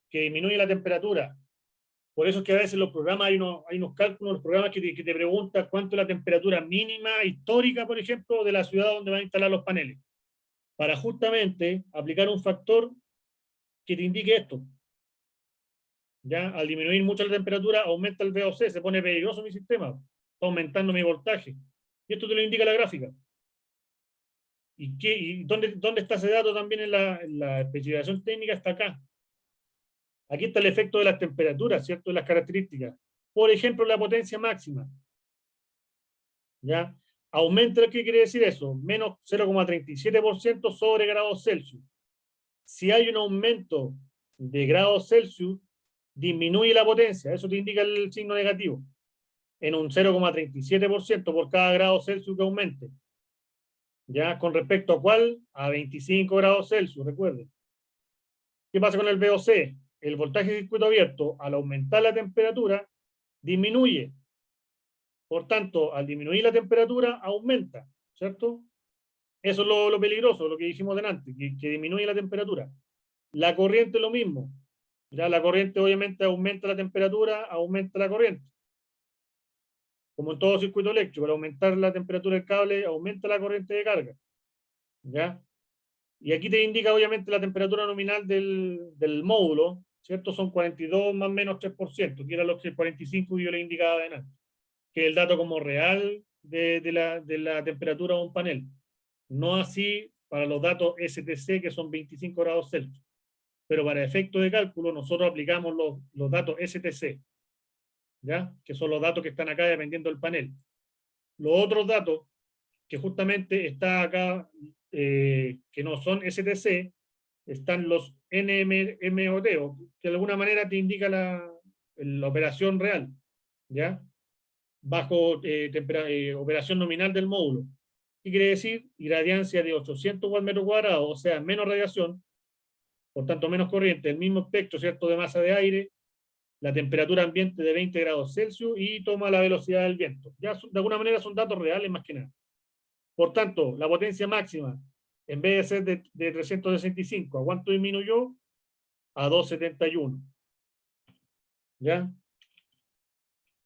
Que disminuye la temperatura. Por eso es que a veces los programas, hay unos cálculos, los programas que te preguntan cuánto es la temperatura mínima histórica, por ejemplo, de la ciudad donde van a instalar los paneles. Para justamente aplicar un factor que te indique esto. ¿Ya? Al disminuir mucho la temperatura, aumenta el VOC, se pone peligroso mi sistema. Está aumentando mi voltaje. Y esto te lo indica la gráfica. ¿Y dónde está ese dato también en la especificación técnica? Está acá. Aquí está el efecto de las temperaturas, ¿cierto? De las características. Por ejemplo, la potencia máxima. ¿Ya? Aumenta, ¿qué quiere decir eso? Menos 0,37% sobre grados Celsius. Si hay un aumento de grados Celsius, disminuye la potencia. Eso te indica el signo negativo. En un 0,37% por cada grado Celsius que aumente. ¿Ya? ¿Con respecto a cuál? A 25 grados Celsius, recuerden. ¿Qué pasa con el VOC? El voltaje de circuito abierto, al aumentar la temperatura, disminuye. Por tanto, al disminuir la temperatura, aumenta, ¿cierto? Eso es lo peligroso, lo que dijimos delante, que disminuye la temperatura. La corriente es lo mismo. Ya la corriente obviamente aumenta la temperatura, aumenta la corriente. Como en todo circuito eléctrico, al aumentar la temperatura del cable, aumenta la corriente de carga. ¿Ya? Y aquí te indica obviamente la temperatura nominal del módulo, ¿cierto? Son 42 más o menos 3%, que era lo que el 45 yo le indicaba adelante, que es el dato como real de la temperatura de un panel. No así para los datos STC, que son 25 grados Celsius. Pero para efectos de cálculo, nosotros aplicamos los datos STC, ¿ya? Que son los datos que están acá dependiendo del panel. Los otros datos, que justamente está acá, que no son STC, están los NMOT, que de alguna manera te indica la operación real, ¿ya? Bajo operación nominal del módulo. ¿Qué quiere decir? Irradiancia de 800 watts metro cuadrado, o sea, menos radiación, por tanto menos corriente, el mismo espectro, ¿cierto?, de masa de aire, la temperatura ambiente de 20 grados Celsius y toma la velocidad del viento. Ya de alguna manera son datos reales más que nada. Por tanto, la potencia máxima, en vez de ser de 365, ¿a cuánto disminuyó? A 271. ¿Ya?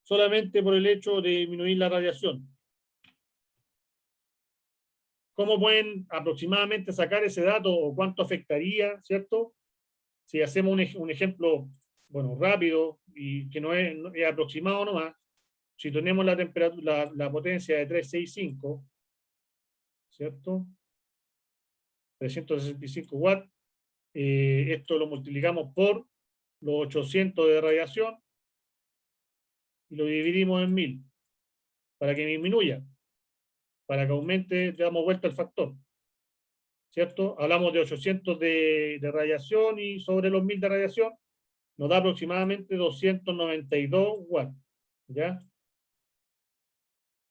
Solamente por el hecho de disminuir la radiación. ¿Cómo pueden aproximadamente sacar ese dato o cuánto afectaría, ¿cierto? Si hacemos un ejemplo, bueno, rápido y que no es aproximado nomás, si tenemos la temperatura, la potencia de 365, ¿cierto? 365 watts, esto lo multiplicamos por los 800 de radiación y lo dividimos en 1000 para que disminuya, para que aumente, le damos vuelta al factor, ¿cierto? Hablamos de 800 de radiación y sobre los 1000 de radiación nos da aproximadamente 292 watts, ¿ya?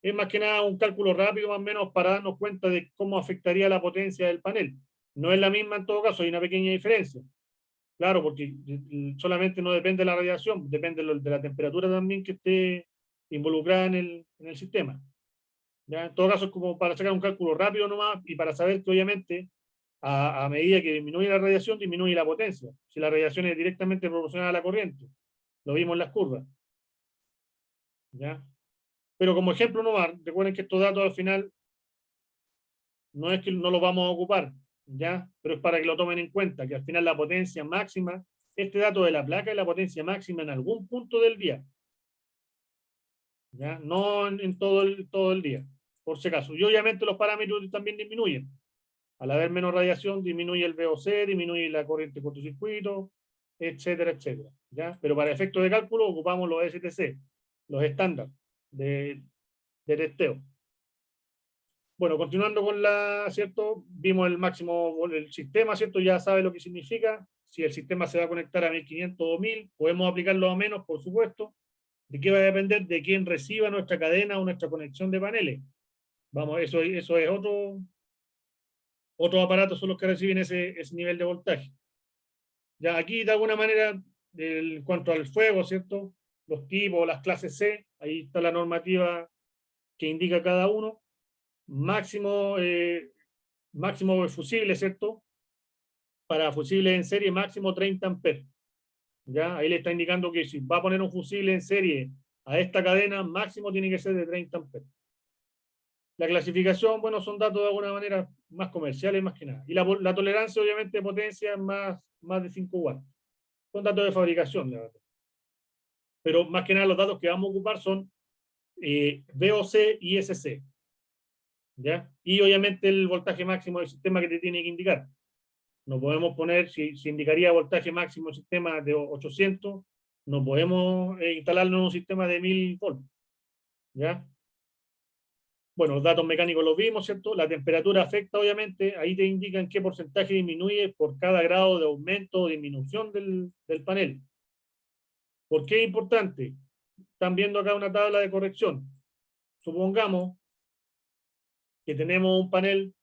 Es más que nada un cálculo rápido, más o menos, para darnos cuenta de cómo afectaría la potencia del panel. No es la misma en todo caso, hay una pequeña diferencia. Claro, porque solamente no depende de la radiación, depende de la temperatura también que esté involucrada en el sistema. ¿Ya? En todo caso es como para sacar un cálculo rápido nomás y para saber que obviamente a medida que disminuye la radiación, disminuye la potencia. Si la radiación es directamente proporcional a la corriente. Lo vimos en las curvas. ¿Ya? Pero como ejemplo nomás, recuerden que estos datos al final no es que no los vamos a ocupar, ¿ya? Pero es para que lo tomen en cuenta, que al final la potencia máxima, este dato de la placa es la potencia máxima en algún punto del día. ¿Ya? No en todo el día, por si acaso. Y obviamente los parámetros también disminuyen. Al haber menos radiación, disminuye el VOC, disminuye la corriente cortocircuito, etcétera, etcétera. ¿Ya? Pero para efectos de cálculo ocupamos los STC, los estándares de testeo. Bueno, continuando con ¿cierto? Vimos el máximo, el sistema, ¿cierto? Ya sabe lo que significa. Si el sistema se va a conectar a 1500 o 1000, podemos aplicarlo a menos, por supuesto. ¿De qué va a depender? De quién reciba nuestra cadena o nuestra conexión de paneles. Vamos, eso es otros aparatos son los que reciben ese nivel de voltaje. Ya aquí, de alguna manera, en cuanto al fuego, ¿cierto? Los tipos, las clases C, ahí está la normativa que indica cada uno. Máximo fusible, ¿cierto? Para fusibles en serie, máximo 30 amperes. ¿Ya? Ahí le está indicando que si va a poner un fusible en serie a esta cadena, máximo tiene que ser de 30 amperes. La clasificación, bueno, son datos de alguna manera más comerciales, más que nada. Y la tolerancia, obviamente, de potencia más de 5 watts. Son datos de fabricación, la verdad. Pero más que nada los datos que vamos a ocupar son VOC y SC. ¿Ya? Y obviamente el voltaje máximo del sistema que te tiene que indicar. No podemos poner, si indicaría voltaje máximo del sistema de 800, no podemos instalarlo en un sistema de 1000 volts. ¿Ya? Bueno, los datos mecánicos los vimos, ¿cierto? La temperatura afecta, obviamente, ahí te indican qué porcentaje disminuye por cada grado de aumento o disminución del panel. ¿Por qué es importante? Están viendo acá una tabla de corrección. Supongamos que tenemos un panel,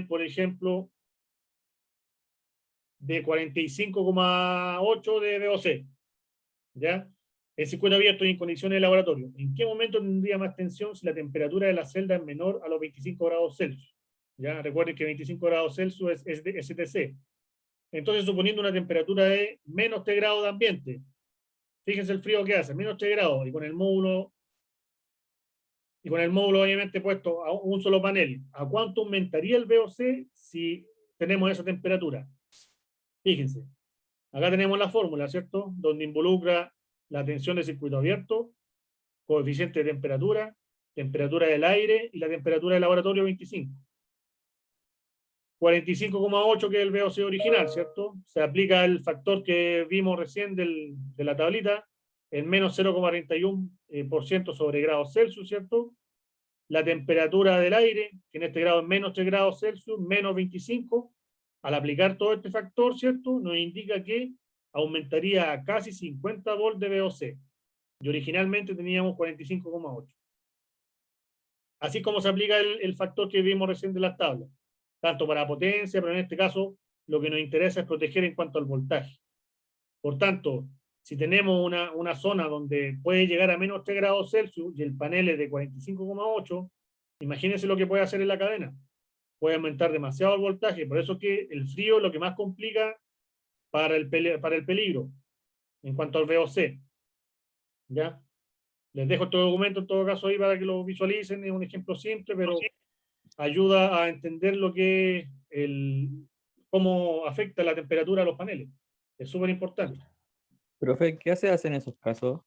por ejemplo, de 45,8 de VOC, ¿ya? El circuito abierto y en condiciones de laboratorio. ¿En qué momento tendría más tensión si la temperatura de la celda es menor a los 25 grados Celsius? ¿Ya? Recuerden que 25 grados Celsius es de STC. Entonces, suponiendo una temperatura de menos 3 grados de ambiente, fíjense el frío que hace, menos 3 grados, y con el módulo obviamente puesto a un solo panel, ¿a cuánto aumentaría el VOC si tenemos esa temperatura? Fíjense, acá tenemos la fórmula, ¿cierto? Donde involucra la tensión de circuito abierto, coeficiente de temperatura, temperatura del aire y la temperatura del laboratorio 25. 45,8 que es el VOC original, ¿cierto? Se aplica el factor que vimos recién de la tablita, el menos 0,31% sobre grados Celsius, ¿cierto? la temperatura del aire, que en este grado es menos 3 grados Celsius, menos 25, al aplicar todo este factor, ¿cierto? Nos indica que aumentaría a casi 50 volts de VOC. Y originalmente teníamos 45,8. Así como se aplica el factor que vimos recién de las tablas, tanto para potencia, pero en este caso lo que nos interesa es proteger en cuanto al voltaje. Por tanto, si tenemos una zona donde puede llegar a menos 3 grados Celsius y el panel es de 45,8, imagínense lo que puede hacer en la cadena. Puede aumentar demasiado el voltaje, por eso es que el frío es lo que más complica para el peligro en cuanto al VOC. ¿Ya? Les dejo este documento en todo caso ahí para que lo visualicen, es un ejemplo simple, pero ayuda a entender lo que cómo afecta la temperatura a los paneles. Es súper importante. Profe, ¿qué se hace en esos casos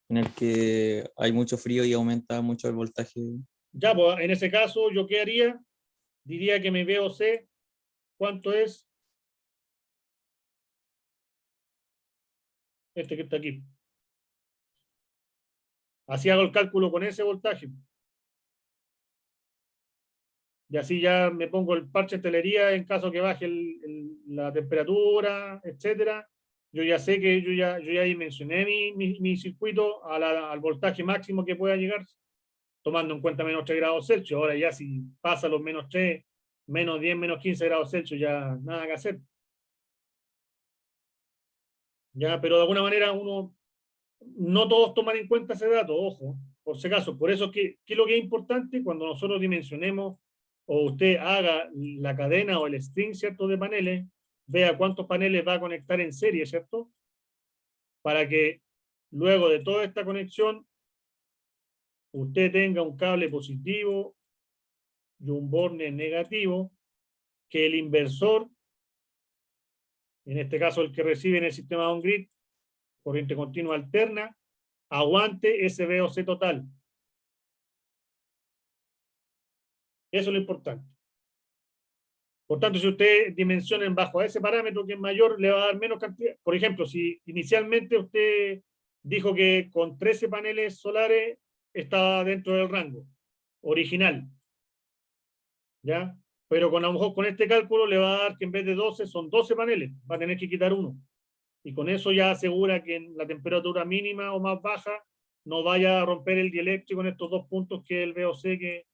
en el que hay mucho frío y aumenta mucho el voltaje? Ya, pues en ese caso, ¿yo qué haría? Diría que mi VOC, ¿cuánto es? Este que está aquí. Así hago el cálculo con ese voltaje. Y así ya me pongo el parche de telería en caso que baje la temperatura, etcétera. Yo ya sé que yo ya dimensioné mi circuito al voltaje máximo que pueda llegar, tomando en cuenta menos 3 grados Celsius. Ahora ya si pasa los menos 3, menos 10, menos 15 grados Celsius, ya nada que hacer. Ya, pero de alguna manera no todos toman en cuenta ese dato, ojo, por si acaso. Por eso ¿qué es lo que es importante? Cuando nosotros dimensionemos o usted haga la cadena o el string, ¿cierto?, de paneles, vea cuántos paneles va a conectar en serie, ¿cierto? Para que luego de toda esta conexión, usted tenga un cable positivo y un borne negativo, que el inversor, en este caso el que recibe en el sistema on-grid, corriente continua alterna, aguante ese VOC total. Eso es lo importante. Por tanto, si usted dimensiona bajo ese parámetro que es mayor, le va a dar menos cantidad. Por ejemplo, si inicialmente usted dijo que con 13 paneles solares estaba dentro del rango original, ¿ya? Pero a lo mejor con este cálculo le va a dar que en vez de 12 son 12 paneles, va a tener que quitar uno. Y con eso ya asegura que en la temperatura mínima o más baja no vaya a romper el dieléctrico en estos dos puntos que es el VOC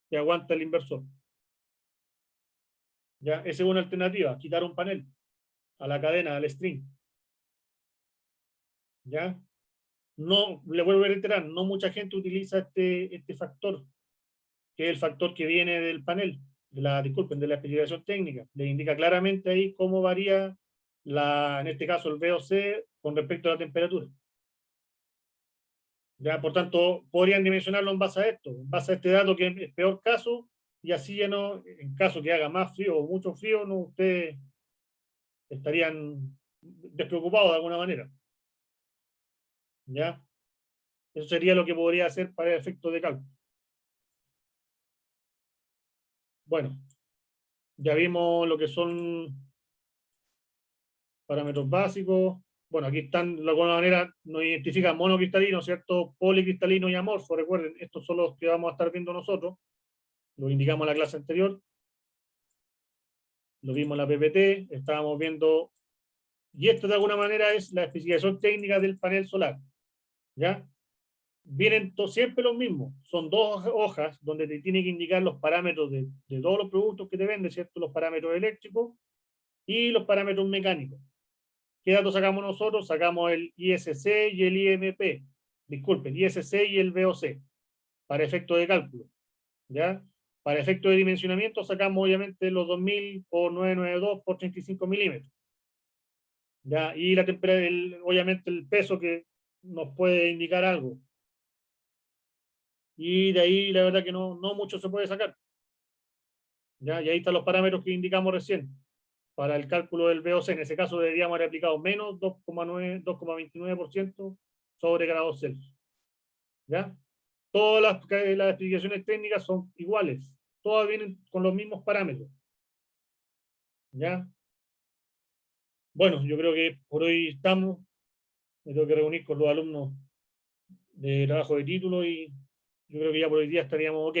que aguanta el inversor. ¿Ya? Esa es una alternativa, quitar un panel a la cadena, al string. ¿Ya? No, le vuelvo a reiterar, no mucha gente utiliza este factor, que es el factor que viene del panel, de la especificación técnica. Le indica claramente ahí cómo varía, en este caso, el VOC con respecto a la temperatura. ¿Ya? Por tanto, podrían dimensionarlo en base a esto, en base a este dato que es el peor caso, y así ya no, en caso que haga más frío o mucho frío, no, ustedes estarían despreocupados de alguna manera. ¿Ya? Eso sería lo que podría hacer para el efecto de cálculo. Bueno, ya vimos lo que son parámetros básicos. Bueno, aquí están, de alguna manera nos identifican monocristalino, ¿cierto? Policristalino y amorfo. Recuerden, estos son los que vamos a estar viendo nosotros. Lo indicamos en la clase anterior. Lo vimos en la PPT. Estábamos viendo. Y esto de alguna manera es la especificación técnica del panel solar. ¿Ya? Vienen siempre los mismos. Son dos hojas donde te tiene que indicar los parámetros de todos los productos que te venden, ¿cierto? Los parámetros eléctricos y los parámetros mecánicos. ¿Qué datos sacamos nosotros? Sacamos el ISC y el IMP. Disculpen, el ISC y el VOC. Para efecto de cálculo. ¿Ya? Para efecto de dimensionamiento sacamos obviamente los 2000 por 992 por 35 milímetros. ¿Ya? Y la temperatura, obviamente el peso que nos puede indicar algo. Y de ahí la verdad que no mucho se puede sacar. ¿Ya? Y ahí están los parámetros que indicamos recién. Para el cálculo del VOC, en ese caso deberíamos haber aplicado menos 2,29% sobre grados Celsius. ¿Ya? Todas las explicaciones técnicas son iguales. Todas vienen con los mismos parámetros. ¿Ya? Bueno, yo creo que por hoy estamos. Me tengo que reunir con los alumnos de trabajo de título y yo creo que ya por hoy día estaríamos ok.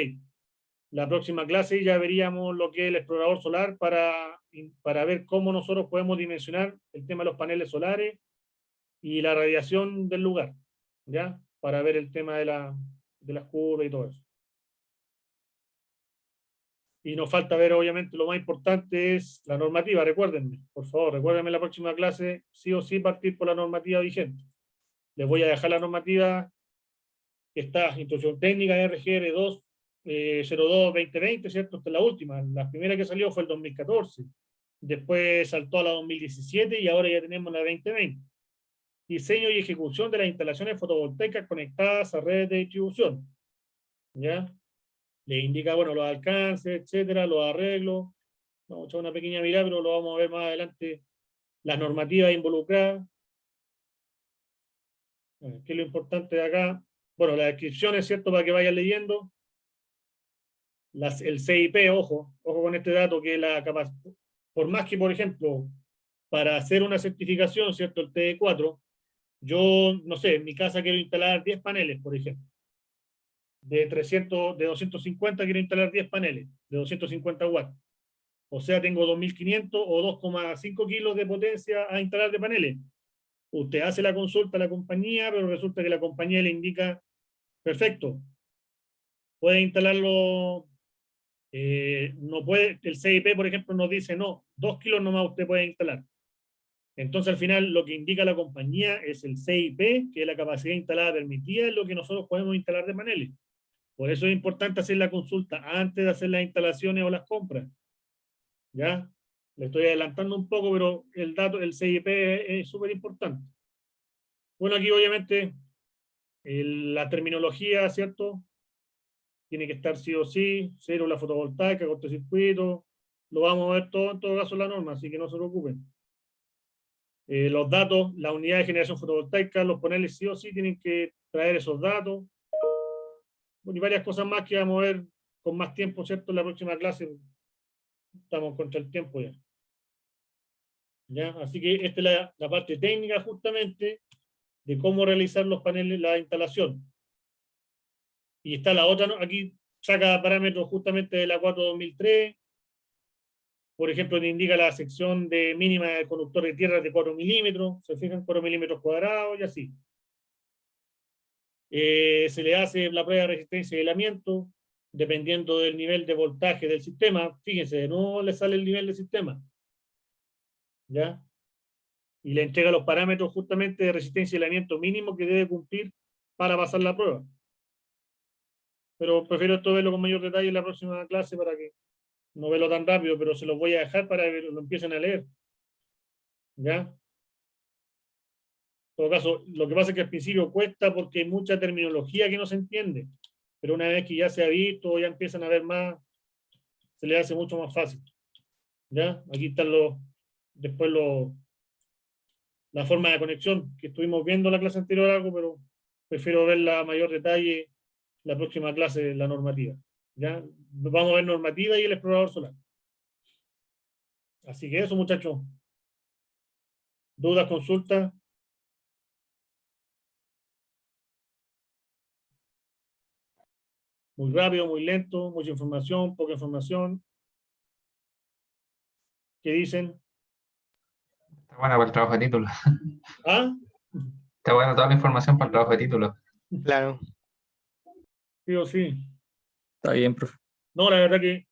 La próxima clase ya veríamos lo que es el explorador solar para ver cómo nosotros podemos dimensionar el tema de los paneles solares y la radiación del lugar, ¿ya? Para ver el tema de las curvas y todo eso. Y nos falta ver, obviamente, lo más importante es la normativa. Recuérdenme, por favor, recuérdenme la próxima clase, sí o sí partir por la normativa vigente. Les voy a dejar la normativa que está, Instrucción Técnica RGR 2, 02-2020, ¿cierto? Esta es la última. La primera que salió fue el 2014. Después saltó a la 2017 y ahora ya tenemos la 2020. Diseño y ejecución de las instalaciones fotovoltaicas conectadas a redes de distribución. ¿Ya? Le indica, bueno, los alcances, etcétera, los arreglos. Vamos a echar una pequeña mirada, pero lo vamos a ver más adelante. Las normativas involucradas. ¿Qué es lo importante de acá? Bueno, la descripción es cierto para que vayan leyendo. El CIP, ojo con este dato, que la capacidad, por más que, por ejemplo, para hacer una certificación, ¿cierto? El TD4, yo, no sé, en mi casa quiero instalar 10 paneles, por ejemplo. De 250 quiero instalar 10 paneles, de 250 watts. O sea, tengo 2.500 o 2,5 kilos de potencia a instalar de paneles. Usted hace la consulta a la compañía, pero resulta que la compañía le indica, perfecto, puede instalarlo, no puede, el CIP, por ejemplo, nos dice, no, 2 kilos nomás usted puede instalar. Entonces, al final, lo que indica la compañía es el CIP, que es la capacidad instalada permitida, es lo que nosotros podemos instalar de paneles. Por eso es importante hacer la consulta antes de hacer las instalaciones o las compras. ¿Ya? Le estoy adelantando un poco, pero el dato, el CIP es súper importante. Bueno, aquí obviamente la terminología, ¿cierto? Tiene que estar sí o sí, célula fotovoltaica, cortocircuito, lo vamos a ver todo en todo caso en la norma, así que no se preocupen. Los datos, la unidad de generación fotovoltaica, los paneles sí o sí tienen que traer esos datos. Bueno, y varias cosas más que vamos a ver con más tiempo, ¿cierto? En la próxima clase. Estamos contra el tiempo ya. ¿Ya? Así que esta es la parte técnica justamente de cómo realizar los paneles, la instalación. Y está la otra, ¿no? Aquí saca parámetros justamente de la 4-2003. Por ejemplo, te indica la sección de mínima del conductor de tierra de 4 milímetros. Se fijan, 4 milímetros cuadrados y así. Se le hace la prueba de resistencia y aislamiento, dependiendo del nivel de voltaje del sistema. Fíjense, no le sale el nivel del sistema. ¿Ya? Y le entrega los parámetros justamente de resistencia y aislamiento mínimo que debe cumplir para pasar la prueba. Pero prefiero esto verlo con mayor detalle en la próxima clase para que no verlo tan rápido, pero se los voy a dejar para que lo empiecen a leer. ¿Ya? En todo caso, lo que pasa es que al principio cuesta porque hay mucha terminología que no se entiende, pero una vez que ya se ha visto, ya empiezan a ver más, se le hace mucho más fácil. ¿Ya? Aquí están después la forma de conexión que estuvimos viendo en la clase anterior algo, pero prefiero verla a mayor detalle la próxima clase, la normativa. ¿Ya? Vamos a ver normativa y el explorador solar. Así que eso, muchachos. ¿Dudas, consultas? Muy rápido, muy lento, mucha información, poca información. ¿Qué dicen? Está buena para el trabajo de título. ¿Ah? Está buena toda la información para el trabajo de título. Claro, Sí o sí. Está bien, profe. No, la verdad que,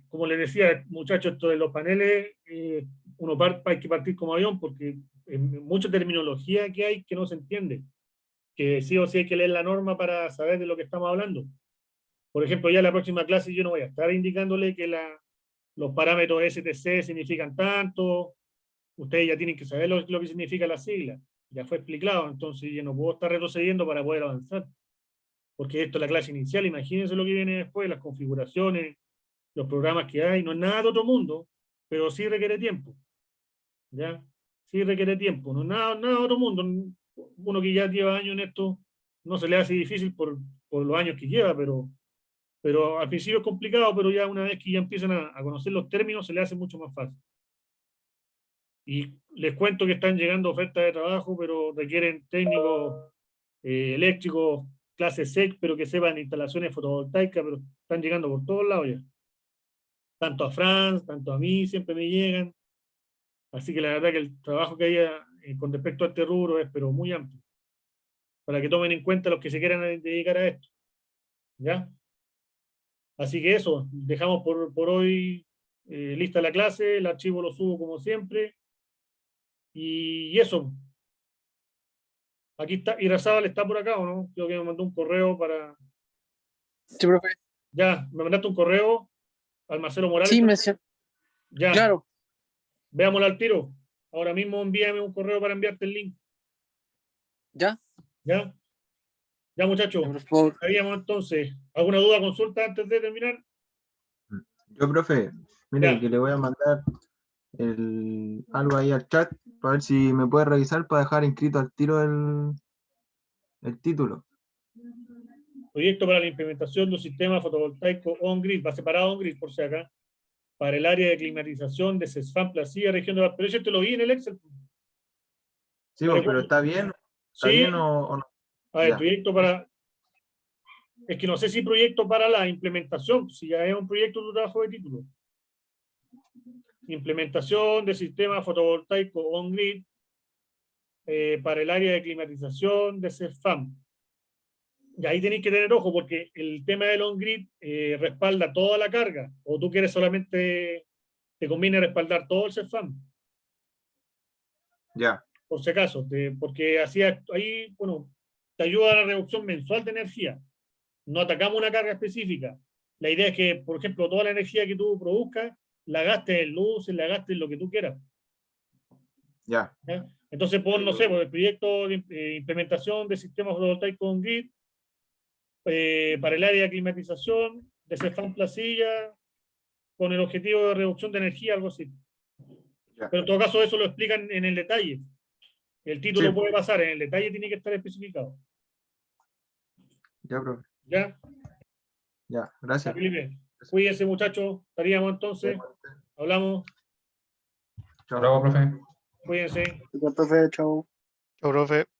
como les decía, muchachos, esto de los paneles, hay que partir como avión porque hay mucha terminología que hay que no se entiende. Que sí o sí hay que leer la norma para saber de lo que estamos hablando. Por ejemplo, ya en la próxima clase yo no voy a estar indicándole que los parámetros STC significan tanto. Ustedes ya tienen que saber lo que significa la sigla. Ya fue explicado, entonces yo no puedo estar retrocediendo para poder avanzar. Porque esto es la clase inicial, imagínense lo que viene después, las configuraciones, los programas que hay, no es nada de otro mundo, pero sí requiere tiempo. ¿Ya? Sí requiere tiempo, no es nada de otro mundo. Uno que ya lleva años en esto, no se le hace difícil por los años que lleva, pero al principio es complicado, pero ya una vez que ya empiezan a conocer los términos, se le hace mucho más fácil. Y les cuento que están llegando ofertas de trabajo, pero requieren técnicos eléctricos, clase SEC, pero que sepan instalaciones fotovoltaicas, pero están llegando por todos lados ya. Tanto a Franz, tanto a mí, siempre me llegan. Así que la verdad que el trabajo que hay con respecto a este rubro es pero muy amplio. Para que tomen en cuenta los que se quieran dedicar a esto. ¿Ya? Así que eso, dejamos por hoy lista la clase, el archivo lo subo como siempre. Y eso. Aquí está, Irazábal está por acá, ¿o no? Creo que me mandó un correo para... Sí, profe. Ya, me mandaste un correo al Marcelo Morales. Sí, Ya, claro. veámoslo al tiro. Ahora mismo envíame un correo para enviarte el link. ¿Ya? ¿Ya? Ya, muchachos. Por favor. Estaríamos entonces. ¿Alguna duda, consulta antes de terminar? Yo, profe, mire, Ya. que le voy a mandar algo ahí al chat para ver si me puede revisar para dejar inscrito al tiro el título. Proyecto para la implementación de un sistema fotovoltaico on-grid, va separado on-grid, por si acá, para el área de climatización de CESFAM Placilla, región de Valparaíso. Yo te lo vi en el Excel. Sí, pues, pero ¿está bien? ¿Está Sí. bien o no? A ver, Ya. proyecto para... Es que no sé si proyecto para la implementación, si ya es un proyecto de trabajo de título. Implementación de sistema fotovoltaico on-grid para el área de climatización de CESFAM. Y ahí tenéis que tener ojo, porque el tema del on-grid respalda toda la carga, o tú quieres solamente, te conviene respaldar todo el CESFAM, Ya. por si acaso, porque así ahí, bueno, te ayuda a la reducción mensual de energía. No atacamos una carga específica. La idea es que, por ejemplo, toda la energía que tú produzcas, la gastes en luces, la gastes en lo que tú quieras. Ya. ¿Ya? Entonces, por, no sé, por el proyecto de implementación de sistemas fotovoltaicos on-grid, para el área de climatización de CESFAM Placilla con el objetivo de reducción de energía, algo así. Ya. Pero en todo caso eso lo explican en el detalle. El título Sí. puede pasar, en el detalle tiene que estar especificado. Ya, profe. ¿Ya? Ya, gracias. Felipe, cuídense, muchachos. Estaríamos entonces. Hablamos. Chao. Luego, profe. Cuídense. Profe, chao. Chao, profe.